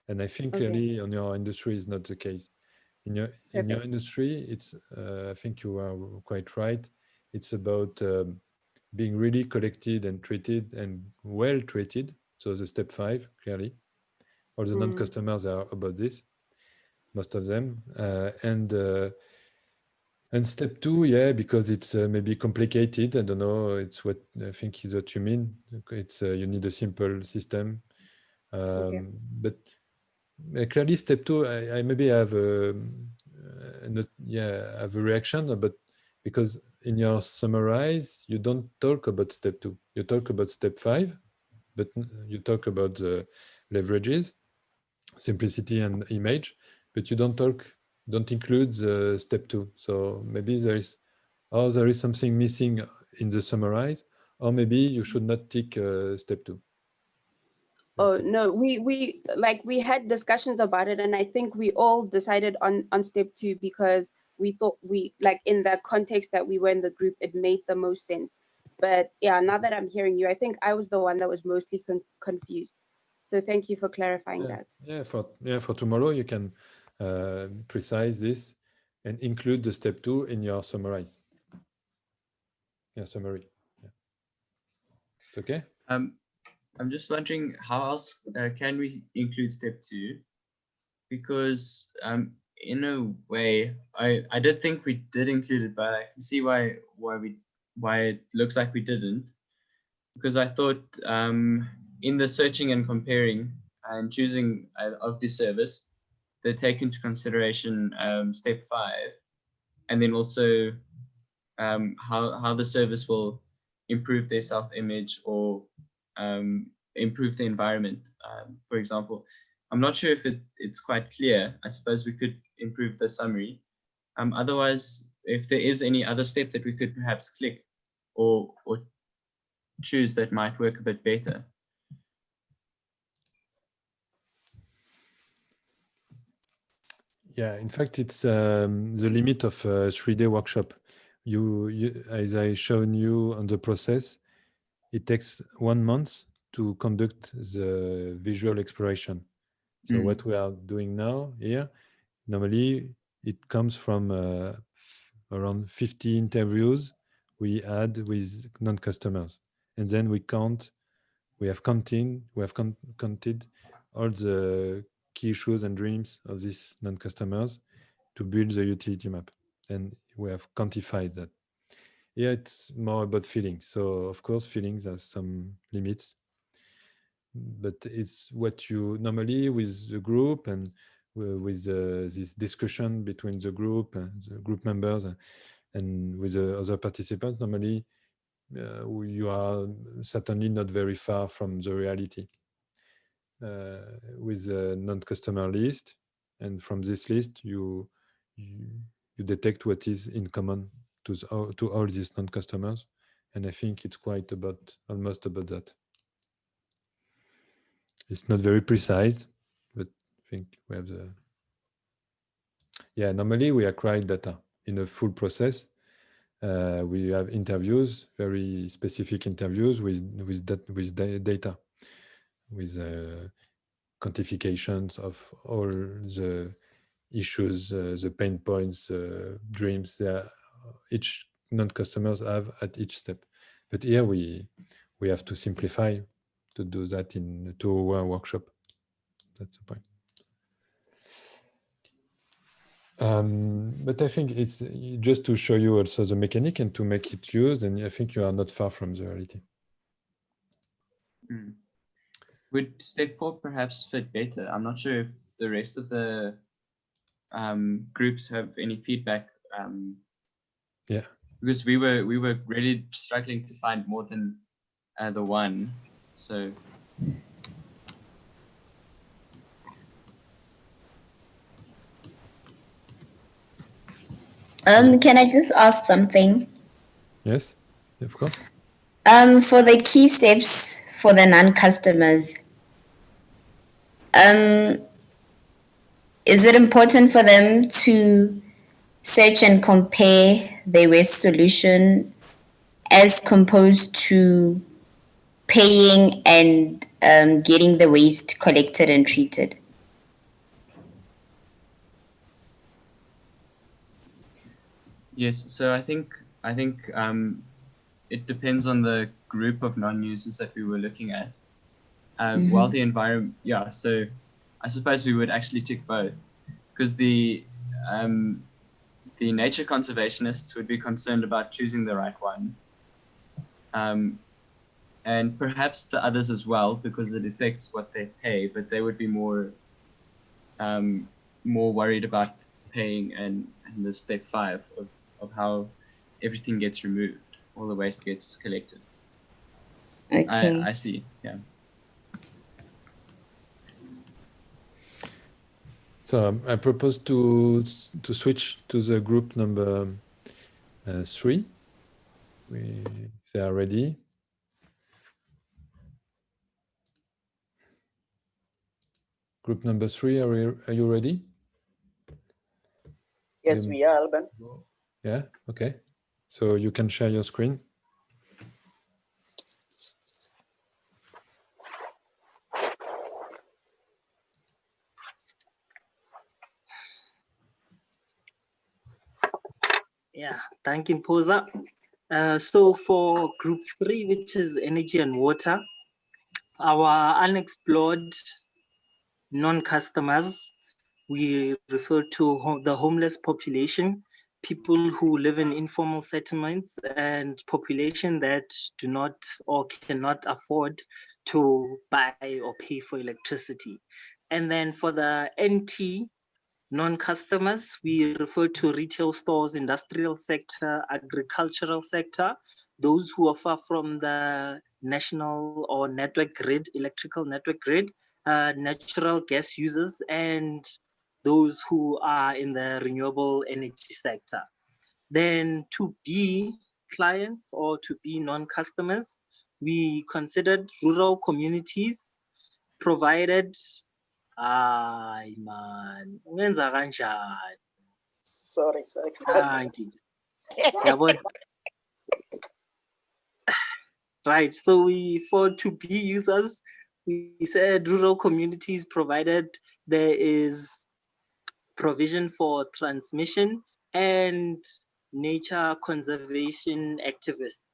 And I think clearly on your industry is not the case. In your industry, it's I think you are quite right. It's about being really collected and treated and well treated. So the step 5, clearly, all the non-customers are about this, most of them, and step 2, yeah, because it's maybe complicated. I don't know. It's what I think is what you mean. It's you need a simple system, but clearly step 2, I maybe have have a reaction, but because in your summarize you don't talk about step 2, you talk about step 5, but you talk about the leverages, simplicity and image, but you don't include the step 2. So maybe there is something missing in the summarize, or maybe you should not tick step 2. Oh no, we had discussions about it, and I think we all decided on step 2 because we thought in the context that we were in the group, it made the most sense. But yeah, now that I'm hearing you, I think I was the one that was mostly confused. So thank you for clarifying that. For tomorrow you can precise this and include the step 2 in your summarize. Yeah, summary. Yeah. It's okay. I'm just wondering how else can we include step 2? Because in a way, I did think we did include it, but I can see why it looks like we didn't. Because I thought in the searching and comparing and choosing of this service, they take into consideration step 5, and then also how the service will improve their self-image or improve the environment. For example, I'm not sure if it's quite clear. I suppose we could improve the summary. Otherwise, if there is any other step that we could perhaps click or choose that might work a bit better. Yeah, in fact, it's the limit of a 3-day workshop. You, as I shown you on the process, it takes 1 month to conduct the visual exploration. So what we are doing now here, normally it comes from around 50 interviews we had with non-customers, and then we have counted all the key issues and dreams of these non-customers to build the utility map, and we have quantified that. Yeah, it's more about feelings. So of course, feelings has some limits. but it's what you normally with the group and with this discussion between the group and the group members and with the other participants, normally you are certainly not very far from the reality. With a non-customer list, and from this list you detect what is in common to all these non-customers, and I think it's quite almost about that. It's not very precise, but I think we have normally we acquire data in a full process. We have interviews, very specific interviews with data, with quantifications of all the issues, the pain points, dreams each non-customers have at each step. But here we have to simplify to do that in a 2-hour workshop. That's the point. But I think it's just to show you also the mechanic and to make it used, and I think you are not far from the reality. Would step 4 perhaps fit better? I'm not sure if the rest of the groups have any feedback. Yeah. Because we were really struggling to find more than the one. So. Can I just ask something? Yes, of course. For the key steps for the non-customers, is it important for them to search and compare their waste solution as composed to paying and getting the waste collected and treated? Yes, so I think it depends on the group of non-users that we were looking at. While the environment, so I suppose we would actually tick both, because the nature conservationists would be concerned about choosing the right one, and perhaps the others as well, because it affects what they pay, but they would be more worried about paying and the step 5 of how everything gets removed, all the waste gets collected. Okay. I see, yeah. So I propose to switch to the group number 3. They are ready. Group number 3, are you ready? Yes, we are, Alban. Yeah, okay. So you can share your screen. Yeah, thank you, Posa. So for group 3, which is energy and water, our unexplored non-customers, we refer to the homeless population, people who live in informal settlements, and population that do not or cannot afford to buy or pay for electricity. And then for the NT non-customers, we refer to retail stores, industrial sector, agricultural sector, those who are far from the national or network grid, electrical network grid, natural gas users, and those who are in the renewable energy sector. Then to be clients or to be non-customers, we considered rural communities, provided hayi man ungenza kanjani? Sorry. Yabona. Right, so for to be users, we said rural communities, provided there is provision for transmission and nature conservation activists.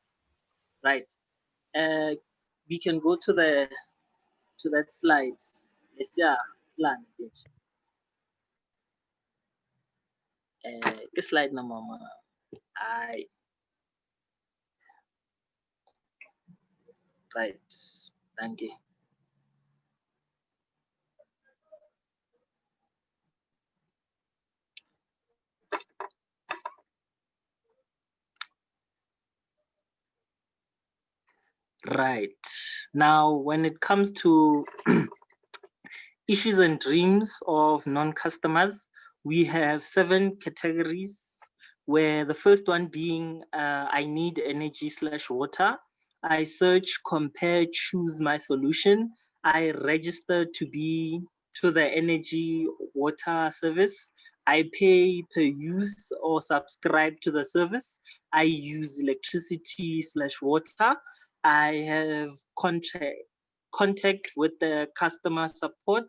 Right, we can go to that slide. Yes, yeah, slide. Slide number. Right, thank you. Right. Now, when it comes to issues and dreams of non-customers, we have 7 categories, where the first one being I need energy/water. I search, compare, choose my solution. I register to the energy water service. I pay per use or subscribe to the service. I use electricity/water. I have contact with the customer support,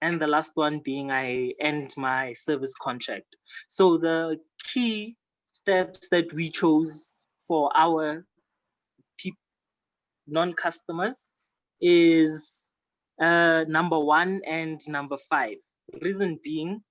and the last one being I end my service contract. So the key steps that we chose for our non-customers is number 1 and number 5. Reason being,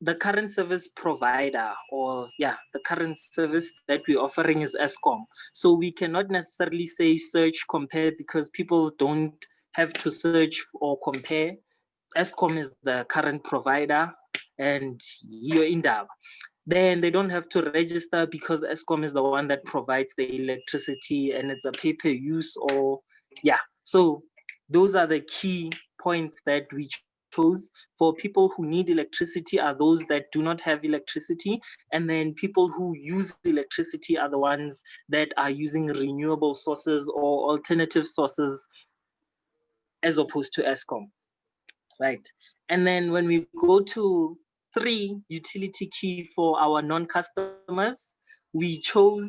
the current service provider, or the current service that we're offering is Eskom. So we cannot necessarily say search, compare, because people don't have to search or compare. Eskom is the current provider and you're in Dava. Then they don't have to register because Eskom is the one that provides the electricity and it's a pay-per-use So those are the key points that we chose. For people who need electricity are those that do not have electricity, and then people who use electricity are the ones that are using renewable sources or alternative sources as opposed to Eskom, right? And then when we go to 3 utility key for our non-customers, we chose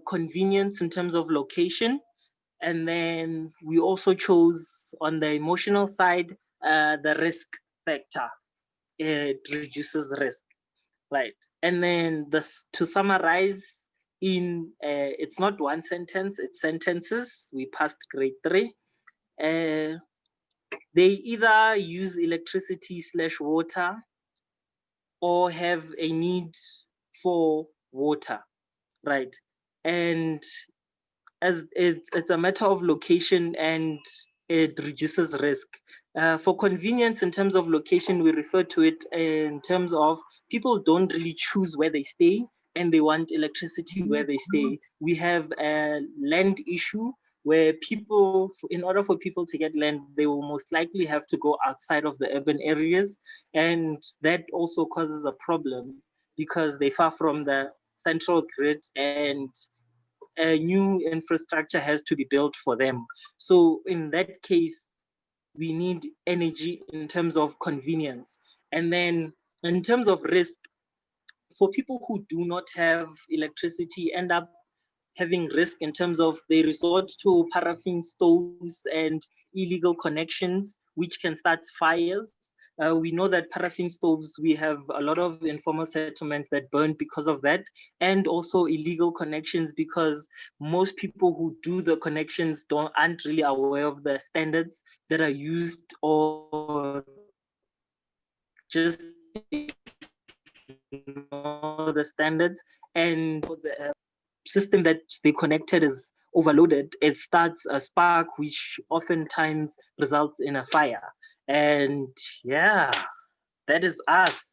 convenience in terms of location. And then we also chose on the emotional side, the risk factor. It reduces risk, right? And then to summarize it's not one sentence, it's sentences. We passed grade 3. They either use electricity/water or have a need for water, right? And as it's a matter of location and it reduces risk. For convenience in terms of location, we refer to it in terms of people don't really choose where they stay and they want electricity where they stay. We have a land issue where people, in order for people to get land, they will most likely have to go outside of the urban areas. And that also causes a problem because they're far from the central grid and a new infrastructure has to be built for them. So in that case, we need energy in terms of convenience. And then in terms of risk, for people who do not have electricity end up having risk in terms of they resort to paraffin stoves and illegal connections, which can start fires. We know that paraffin stoves, we have a lot of informal settlements that burn because of that, and also illegal connections because most people who do the connections aren't really aware of the standards that are used or just ignore the standards, and the system that they connected is overloaded. It starts a spark, which oftentimes results in a fire. And that is us.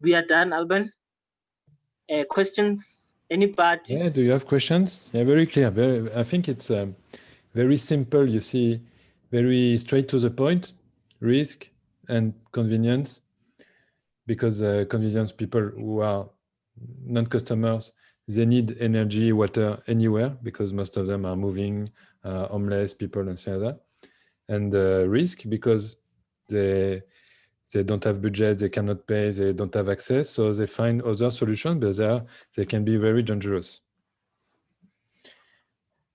We are done, Alban. Questions? Anybody? Yeah, do you have questions? Yeah, very clear. I think it's very simple. You see, very straight to the point, risk and convenience, because convenience people who are non-customers, they need energy, water anywhere because most of them are moving, homeless people and things like that. And risk because they don't have budget, they cannot pay, they don't have access, so they find other solutions, but they can be very dangerous.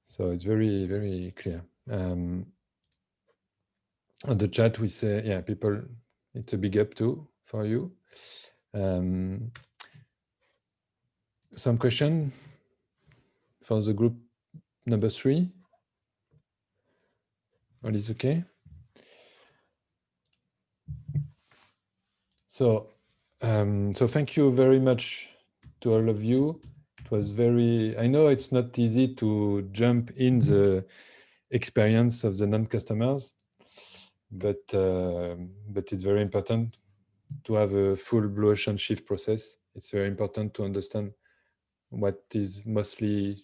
So it's very, very clear. On the chat, we say, people, it's a big up too for you. Some question for the group number 3? All is okay? So thank you very much to all of you. It was I know it's not easy to jump in the experience of the non-customers, but it's very important to have a full blue ocean shift process It's very important to understand what is mostly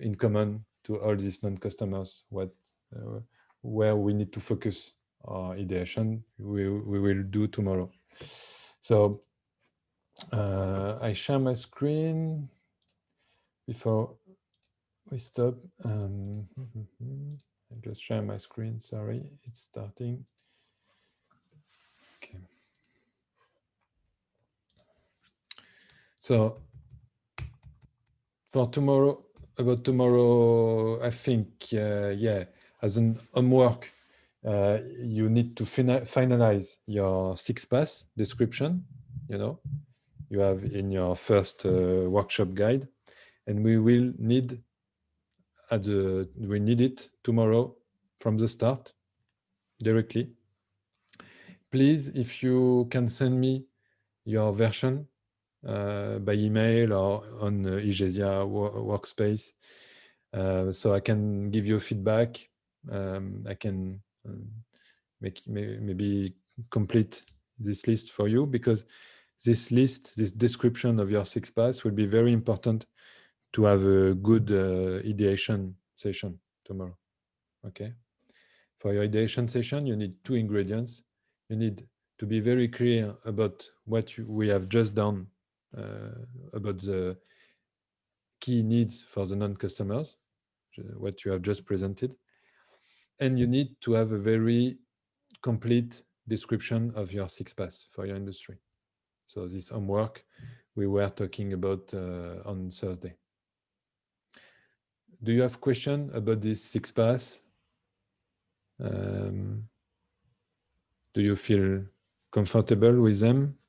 in common to all these non-customers, where we need to focus our ideation, we will do tomorrow. So I share my screen before we stop. I just share my screen, sorry, it's starting. Okay. So for tomorrow, about tomorrow, I think, yeah, as an homework, you need to finalize your 6-pass description, you have in your first workshop guide, and we will need it tomorrow from the start directly. Please, if you can send me your version by email or on Igesia workspace, so I can give you feedback. I can maybe complete this list for you, because this list, this description of your 6-pass will be very important to have a good ideation session tomorrow. Okay. For your ideation session, you need 2 ingredients. You need to be very clear about what we have just done, about the key needs for the non-customers, what you have just presented. And you need to have a very complete description of your 6-pass for your industry. So this homework we were talking about on Thursday. Do you have question about this 6-pass? Do you feel comfortable with them?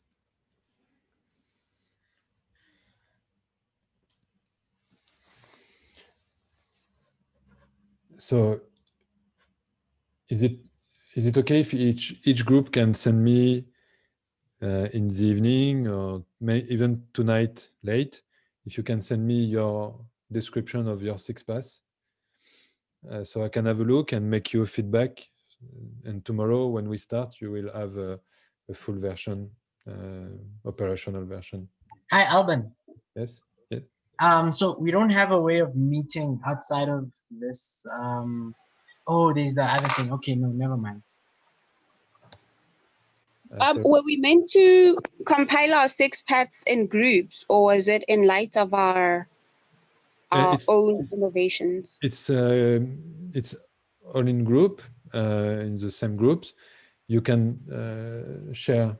So is it okay if each group can send me in the evening, or even tonight late, if you can send me your description of your 6-pass, so I can have a look and make you a feedback, and tomorrow when we start you will have a full version, operational version. Hi, Alban. Yes. Yeah. So we don't have a way of meeting outside of this. Oh, there's the other thing. Okay, no, never mind. Were we meant to compile our 6-paths in groups, or was it in light of our own innovations? It's all in group, in the same groups. You can share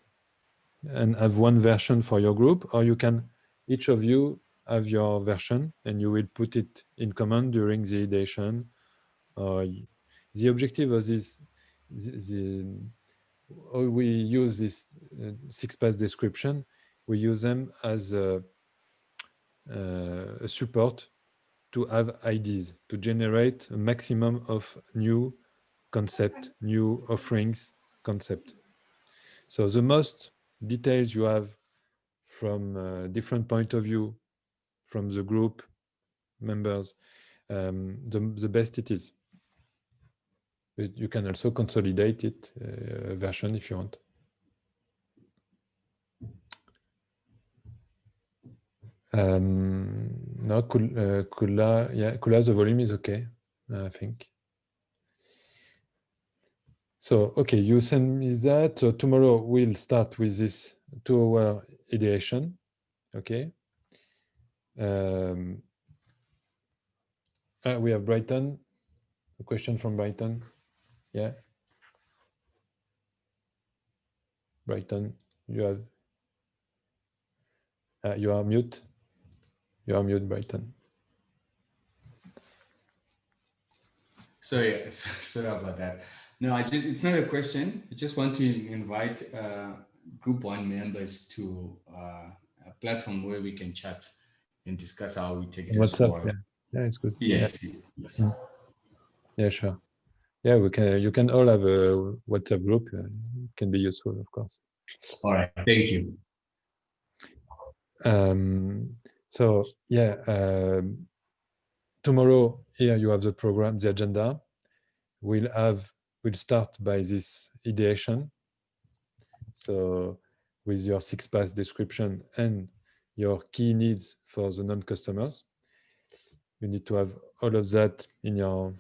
and have one version for your group, or you can, each of you have your version and you will put it in common during the ideation. The objective of this, we use this 6-pass description, we use them as a support to have ideas, to generate a maximum of new concept, new offerings concept. So the most details you have from a different point of view from the group members, the best it is. But you can also consolidate it, version if you want. No, Kula, yeah, Kula, the volume is okay, I think. So, okay, you send me that. So tomorrow we'll start with this 2-hour ideation, okay? We have Brighton, a question from Brighton. Yeah. Brighton, you are mute. You are mute, Brighton. Sorry about that. No, it's not a question. I just want to invite Group 1 members to a platform where we can chat and discuss how we take this forward. Yeah, it's good. Yes. Yeah. Yes. Yeah, sure. Yeah, we can. You can all have a WhatsApp group. It can be useful, of course. All right. Thank you. So yeah, tomorrow here you have the program, the agenda. We'll start by this ideation. So with your 6PASS description and your key needs for the non-customers. You need to have all of that in your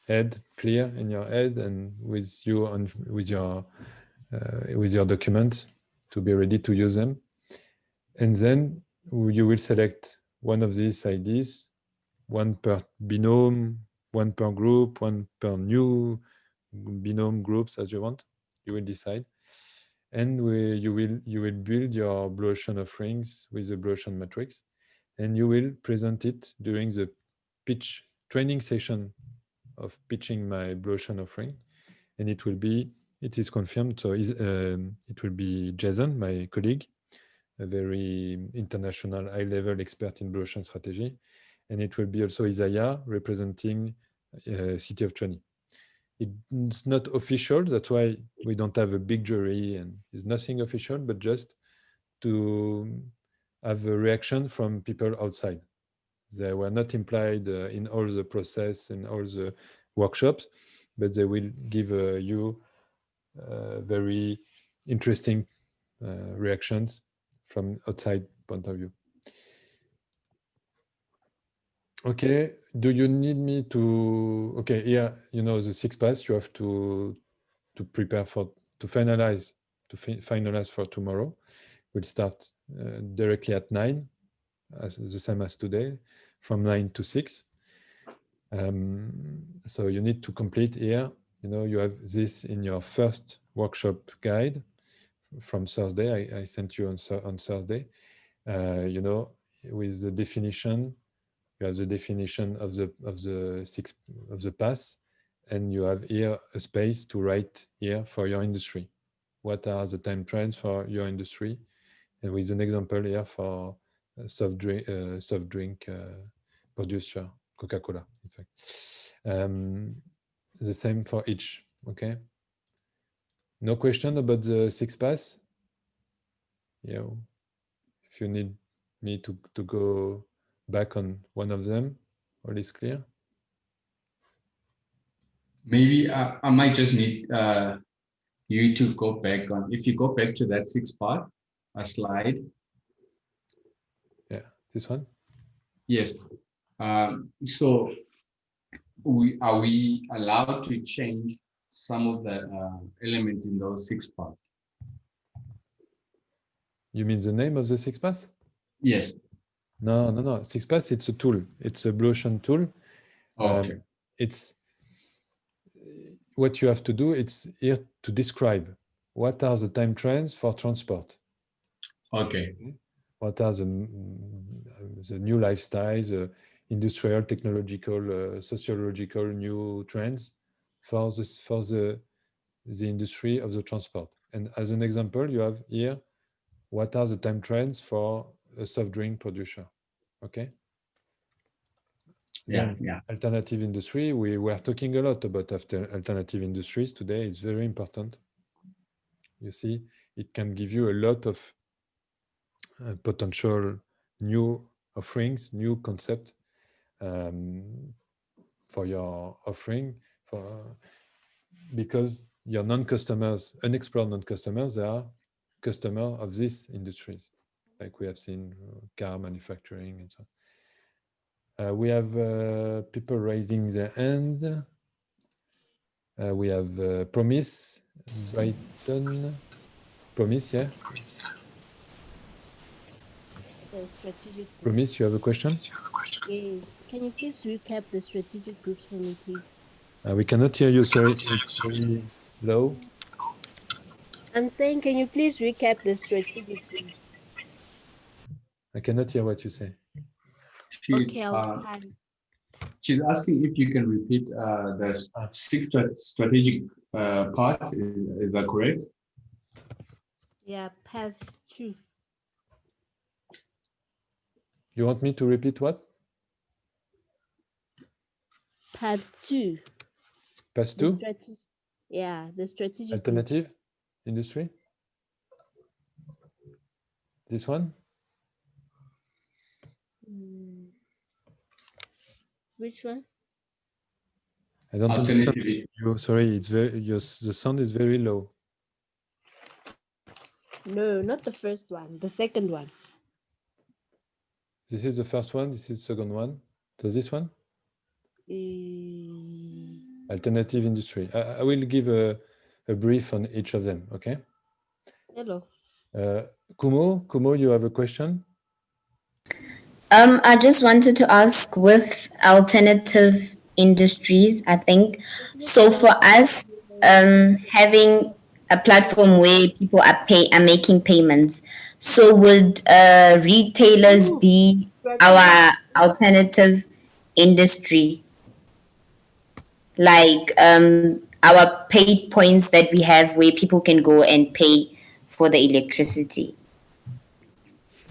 head, clear in your head, and with you on with your documents to be ready to use them. And then you will select one of these IDs, one per binôme, one per group, one per new binôme groups as you want. You will decide. And you will build your Blue Ocean offerings with the Blue Ocean matrix, and you will present it during the pitch training session of pitching my Blue Ocean offering. And it is confirmed. So it will be Jason, my colleague, a very international high-level expert in Blue Ocean strategy. And it will be also Isaiah representing City of Tshwane. It's not official, that's why we don't have a big jury and it's nothing official, but just to have a reaction from people outside. They were not implied in all the process and all the workshops, but they will give you very interesting reactions from outside point of view. Okay, do you need me to, okay, here, you know, the 6PASS, you have to prepare to finalize for tomorrow. We'll start directly at 9, the same as today, from 9 to 6. So you need to complete here, you know, you have this in your first workshop guide from Thursday. I sent you on Thursday, you know, with the definition. You have the definition of the pass, and you have here a space to write here for your industry. What are the time trends for your industry? And with an example here for soft drink producer, Coca-Cola, in fact. The same for each, okay? No question about the 6PASS? Yeah, if you need me to go back on one of them, all is clear? Maybe I might just need you to go back on, if you go back to that 6-part slide. Yeah, this one? Yes. So are we allowed to change some of the elements in those 6-part? You mean the name of the 6PASS? Yes. No. 6PASS, it's a tool. It's a Blue Ocean tool. Okay. It's what you have to do. It's here to describe what are the time trends for transport. Okay. What are the new lifestyles, industrial, technological, sociological new trends for the industry of the transport. And as an example, you have here, what are the time trends for a soft drink producer? Okay. Then alternative industry, we were talking a lot about alternative industries today. It's very important. You see, it can give you a lot of potential new offerings, new concept for your offering, because your non-customers, unexplored non-customers, they are customers of these industries, like we have seen car manufacturing and so on. We have people raising their hand. We have Promise, Brighton. Promise, yeah? The strategic group. Promise, you have a question? Yes. Can you please recap the strategic groups for me, please? We cannot hear you, sorry. It's very low. I'm saying, can you please recap the strategic groups? I cannot hear what you say. Okay, I'll try. She's asking if you can repeat the 6 strategic parts. Is that correct? Yeah, path 2. You want me to repeat what? Path 2. Path 2? Yeah, the strategic alternative groups. Industry? This one? Which one? I don't understand you. Sorry, it's the sound is very low. No, not the first one. The second one. This is the first one. This is the second one. So this one, Eh, alternative industry. I will give a brief on each of them. Okay. Hello. Kumo, you have a question? I just wanted to ask with alternative industries, I think. So for us, having a platform where people are making payments. So would retailers be our alternative industry? Like our paid points that we have where people can go and pay for the electricity,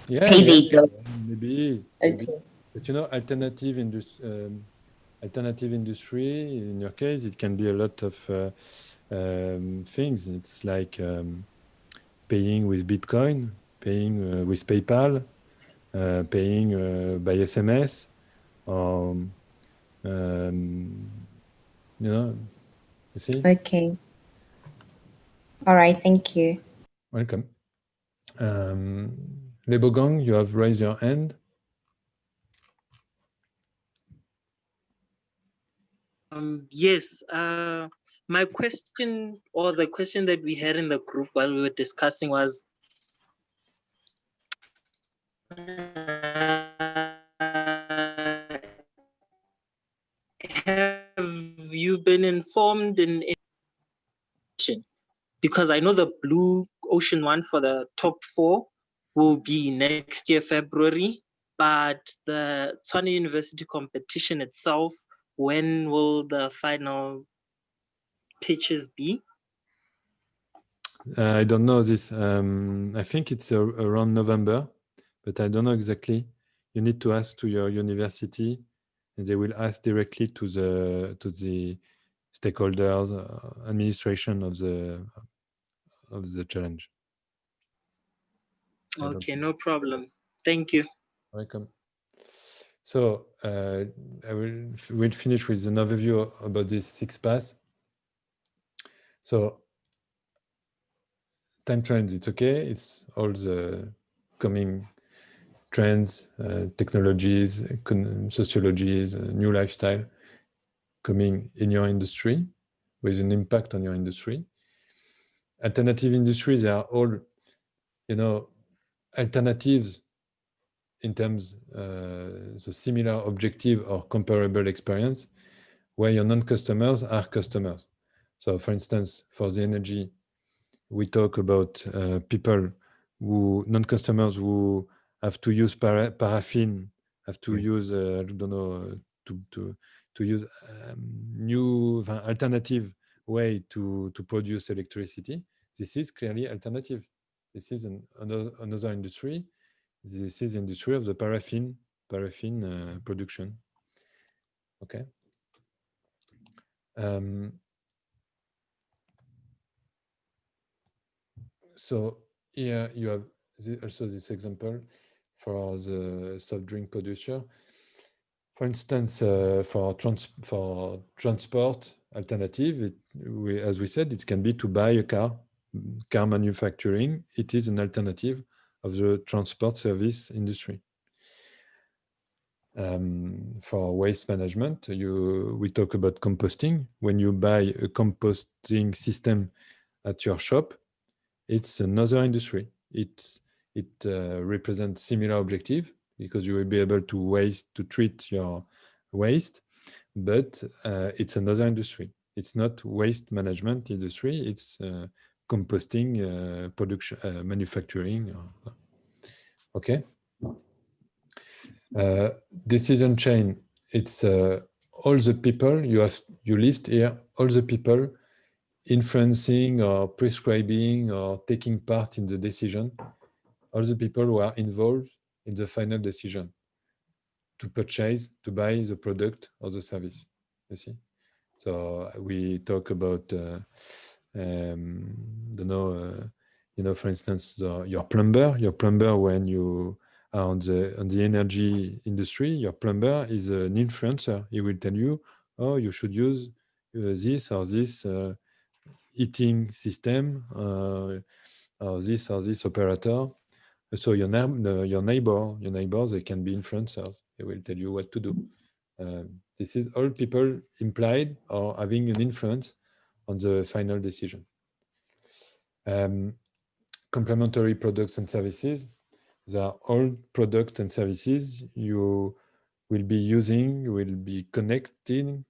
Yeah, pay yeah, their bill. maybe. Okay. But alternative industry, in your case, it can be a lot of things. It's like paying with Bitcoin, paying with PayPal, paying by SMS, or you see? Okay. All right. Thank you. Welcome. Lebogang, you have raised your hand. Yes. My question, or the question that we had in the group while we were discussing, was have you been informed in because I know the Blue Ocean one for the top 4 will be next year, February, but the Tshwane University competition itself, when will the final pitches be? I don't know this. I think it's around November, but I don't know exactly. You need to ask to your university, and they will ask directly to the stakeholders, administration of the challenge. Okay, no problem. Thank you. Welcome. So I will finish with an overview about these 6 paths. So time trends, it's okay. It's all the coming trends, technologies, sociologies, new lifestyle coming in your industry with an impact on your industry. Alternative industries, they are all, alternatives in terms the similar objective or comparable experience where your non-customers are customers. So for instance, for the energy, we talk about people non-customers who have to use paraffin, have to use, I don't know, to use new alternative way to produce electricity. This is clearly alternative. This is another industry. This is the industry of the paraffin production. Okay. So here you have also this example for the soft drink producer. For instance, for transport alternative, as we said, it can be to buy a car. Car manufacturing, it is an alternative of the transport service industry. For waste management, we talk about composting. When you buy a composting system at your shop, it's another industry. It represents similar objective because you will be able to treat your waste, but it's another industry. It's not waste management industry. It's composting production, manufacturing. Okay. Decision chain. It's all the people you list here. All the people influencing or prescribing or taking part in the decision, all the people who are involved in the final decision to purchase, to buy the product or the service. You see? So we talk about, for instance, your plumber when you are on the energy industry, your plumber is an influencer. He will tell you, oh, you should use this or this heating system. or this operator. So your neighbors, they can be influencers. They will tell you what to do. This is all people implied or having an influence on the final decision. Complementary products and services. They are all products and services you will be using, you will be connecting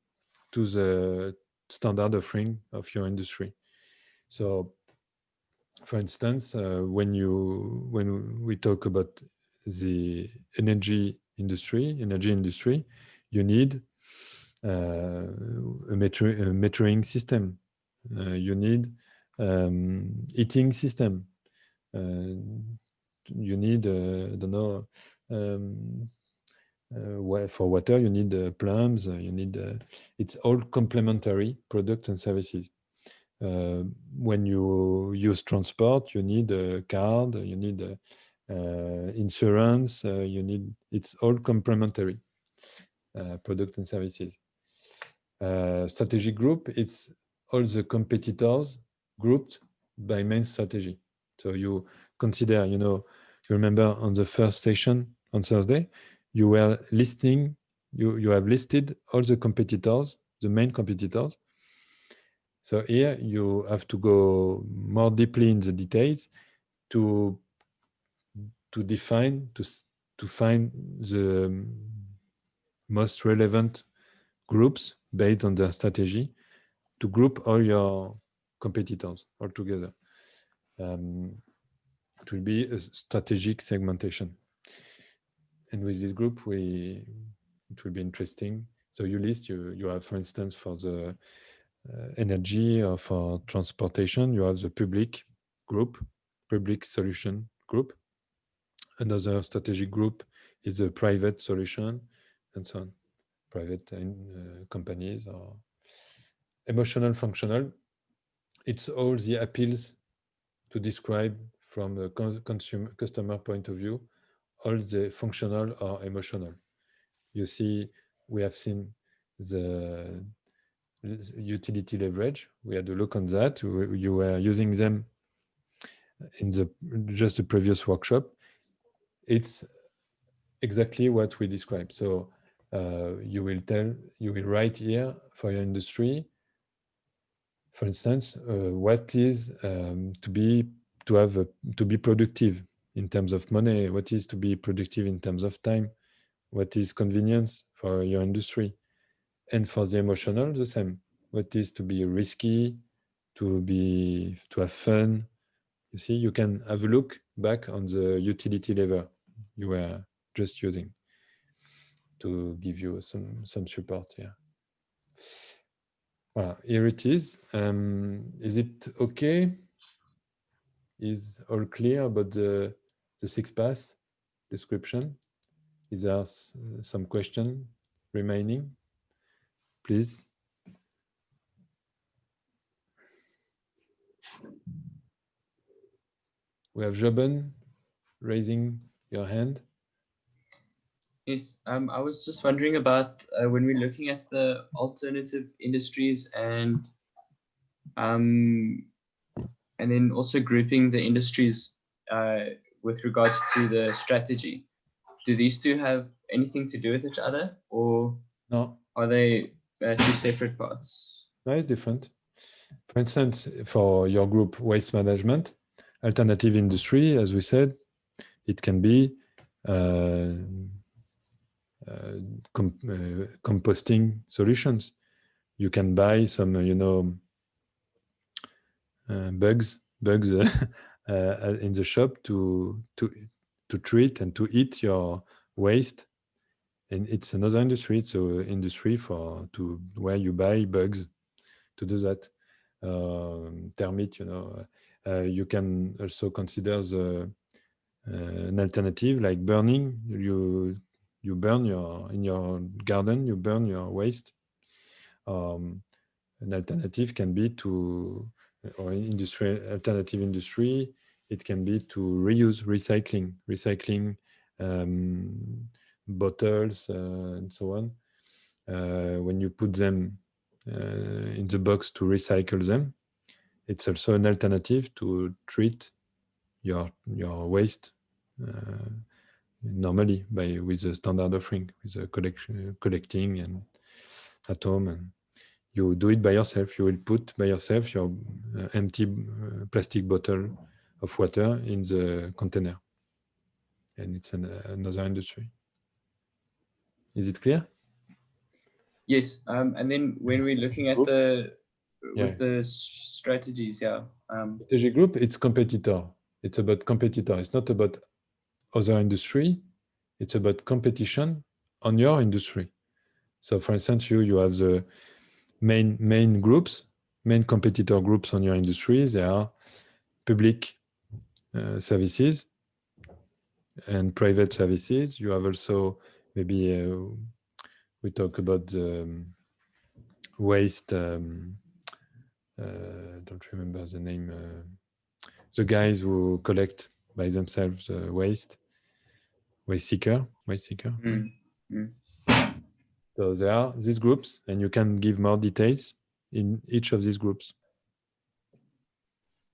to the standard offering of your industry. So, for instance, when we talk about the energy industry, you need a metering system. You need heating system. You need, I don't know, for water, you need plums, you need, it's all complementary products and services. When you use transport, you need a card, you need insurance, you need, it's all complementary products and services. Strategic group, it's all the competitors grouped by main strategy. So you consider, you remember on the first session on Thursday, you were listing, you have listed all the competitors, the main competitors. So here you have to go more deeply in the details to define, to find the most relevant groups based on their strategy, to group all your competitors all together. It will be a strategic segmentation. And with this group, it will be interesting. So you list, you have, for instance, for the energy or for transportation, you have the public group, public solution group. Another strategic group is the private solution, and so on. Private companies or emotional, functional. It's all the appeals to describe from a customer point of view, all the functional or emotional. You see, we have seen the utility leverage. We had a look on that. You were using them in just the previous workshop. It's exactly what we described. So you will write here for your industry, for instance, what is to be productive in terms of money, what is to be productive in terms of time, what is convenience for your industry, and for the emotional, the same. What is to be risky, to have fun. You see, you can have a look back on the utility lever you were just using to give you some support here. Voilà, here it is. Is it okay? Is all clear about the 6 pass description? Is there some question remaining? Please. We have Joben raising your hand. Yes, I was just wondering about when we're looking at the alternative industries and then also grouping the industries with regards to the strategy. Do these two have anything to do with each other, or no? Are they two separate parts? No, it's different. For instance, for your group waste management, alternative industry, as we said, it can be composting solutions. You can buy some, bugs in the shop to treat and to eat your waste, and it's another industry. It's an industry where you buy bugs to do that. Termite, you can also consider an alternative like burning. You burn in your garden, you burn your waste. An alternative can be alternative industry, it can be to reuse, recycling bottles and so on. When you put them in the box to recycle them, it's also an alternative to treat your waste normally with a standard offering, with a collecting and at home, and you do it by yourself. You will put by yourself your empty plastic bottle of water in the container, and it's another industry. Is it clear? Yes, and then when we're looking at the strategies, strategy group, it's competitor. It's about competitor. It's not about other industry. It's about competition on your industry. So, for instance, you have the main groups, main competitor groups on your industry. They are public services and private services. You have also maybe we talk about the waste. Don't remember the name. The guys who collect by themselves waste seeker. So there are these groups, and you can give more details in each of these groups,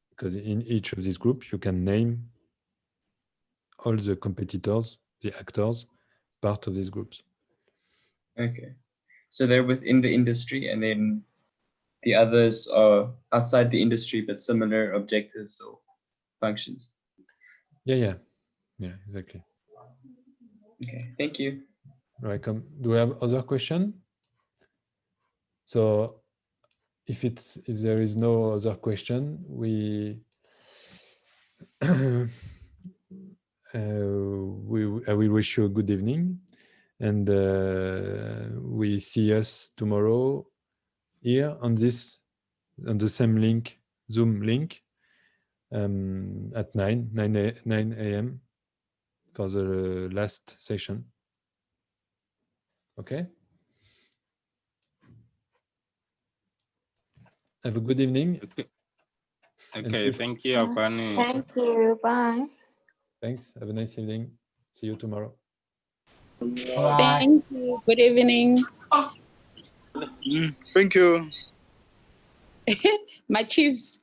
because in each of these groups you can name all the competitors, the actors, part of these groups. Okay, so they're within the industry, and then the others are outside the industry but similar objectives or functions. Yeah, exactly. Okay, thank you. Welcome. Do we have other question? So if there is no other question, I will wish you a good evening, and we see us tomorrow here on the same link, Zoom link, at 9 a.m. for the last session. Okay. Have a good evening. Okay, thank you, Apani. Thank you. Bye. Thanks. Have a nice evening. See you tomorrow. Bye. Thank you. Good evening. Thank you. My chiefs.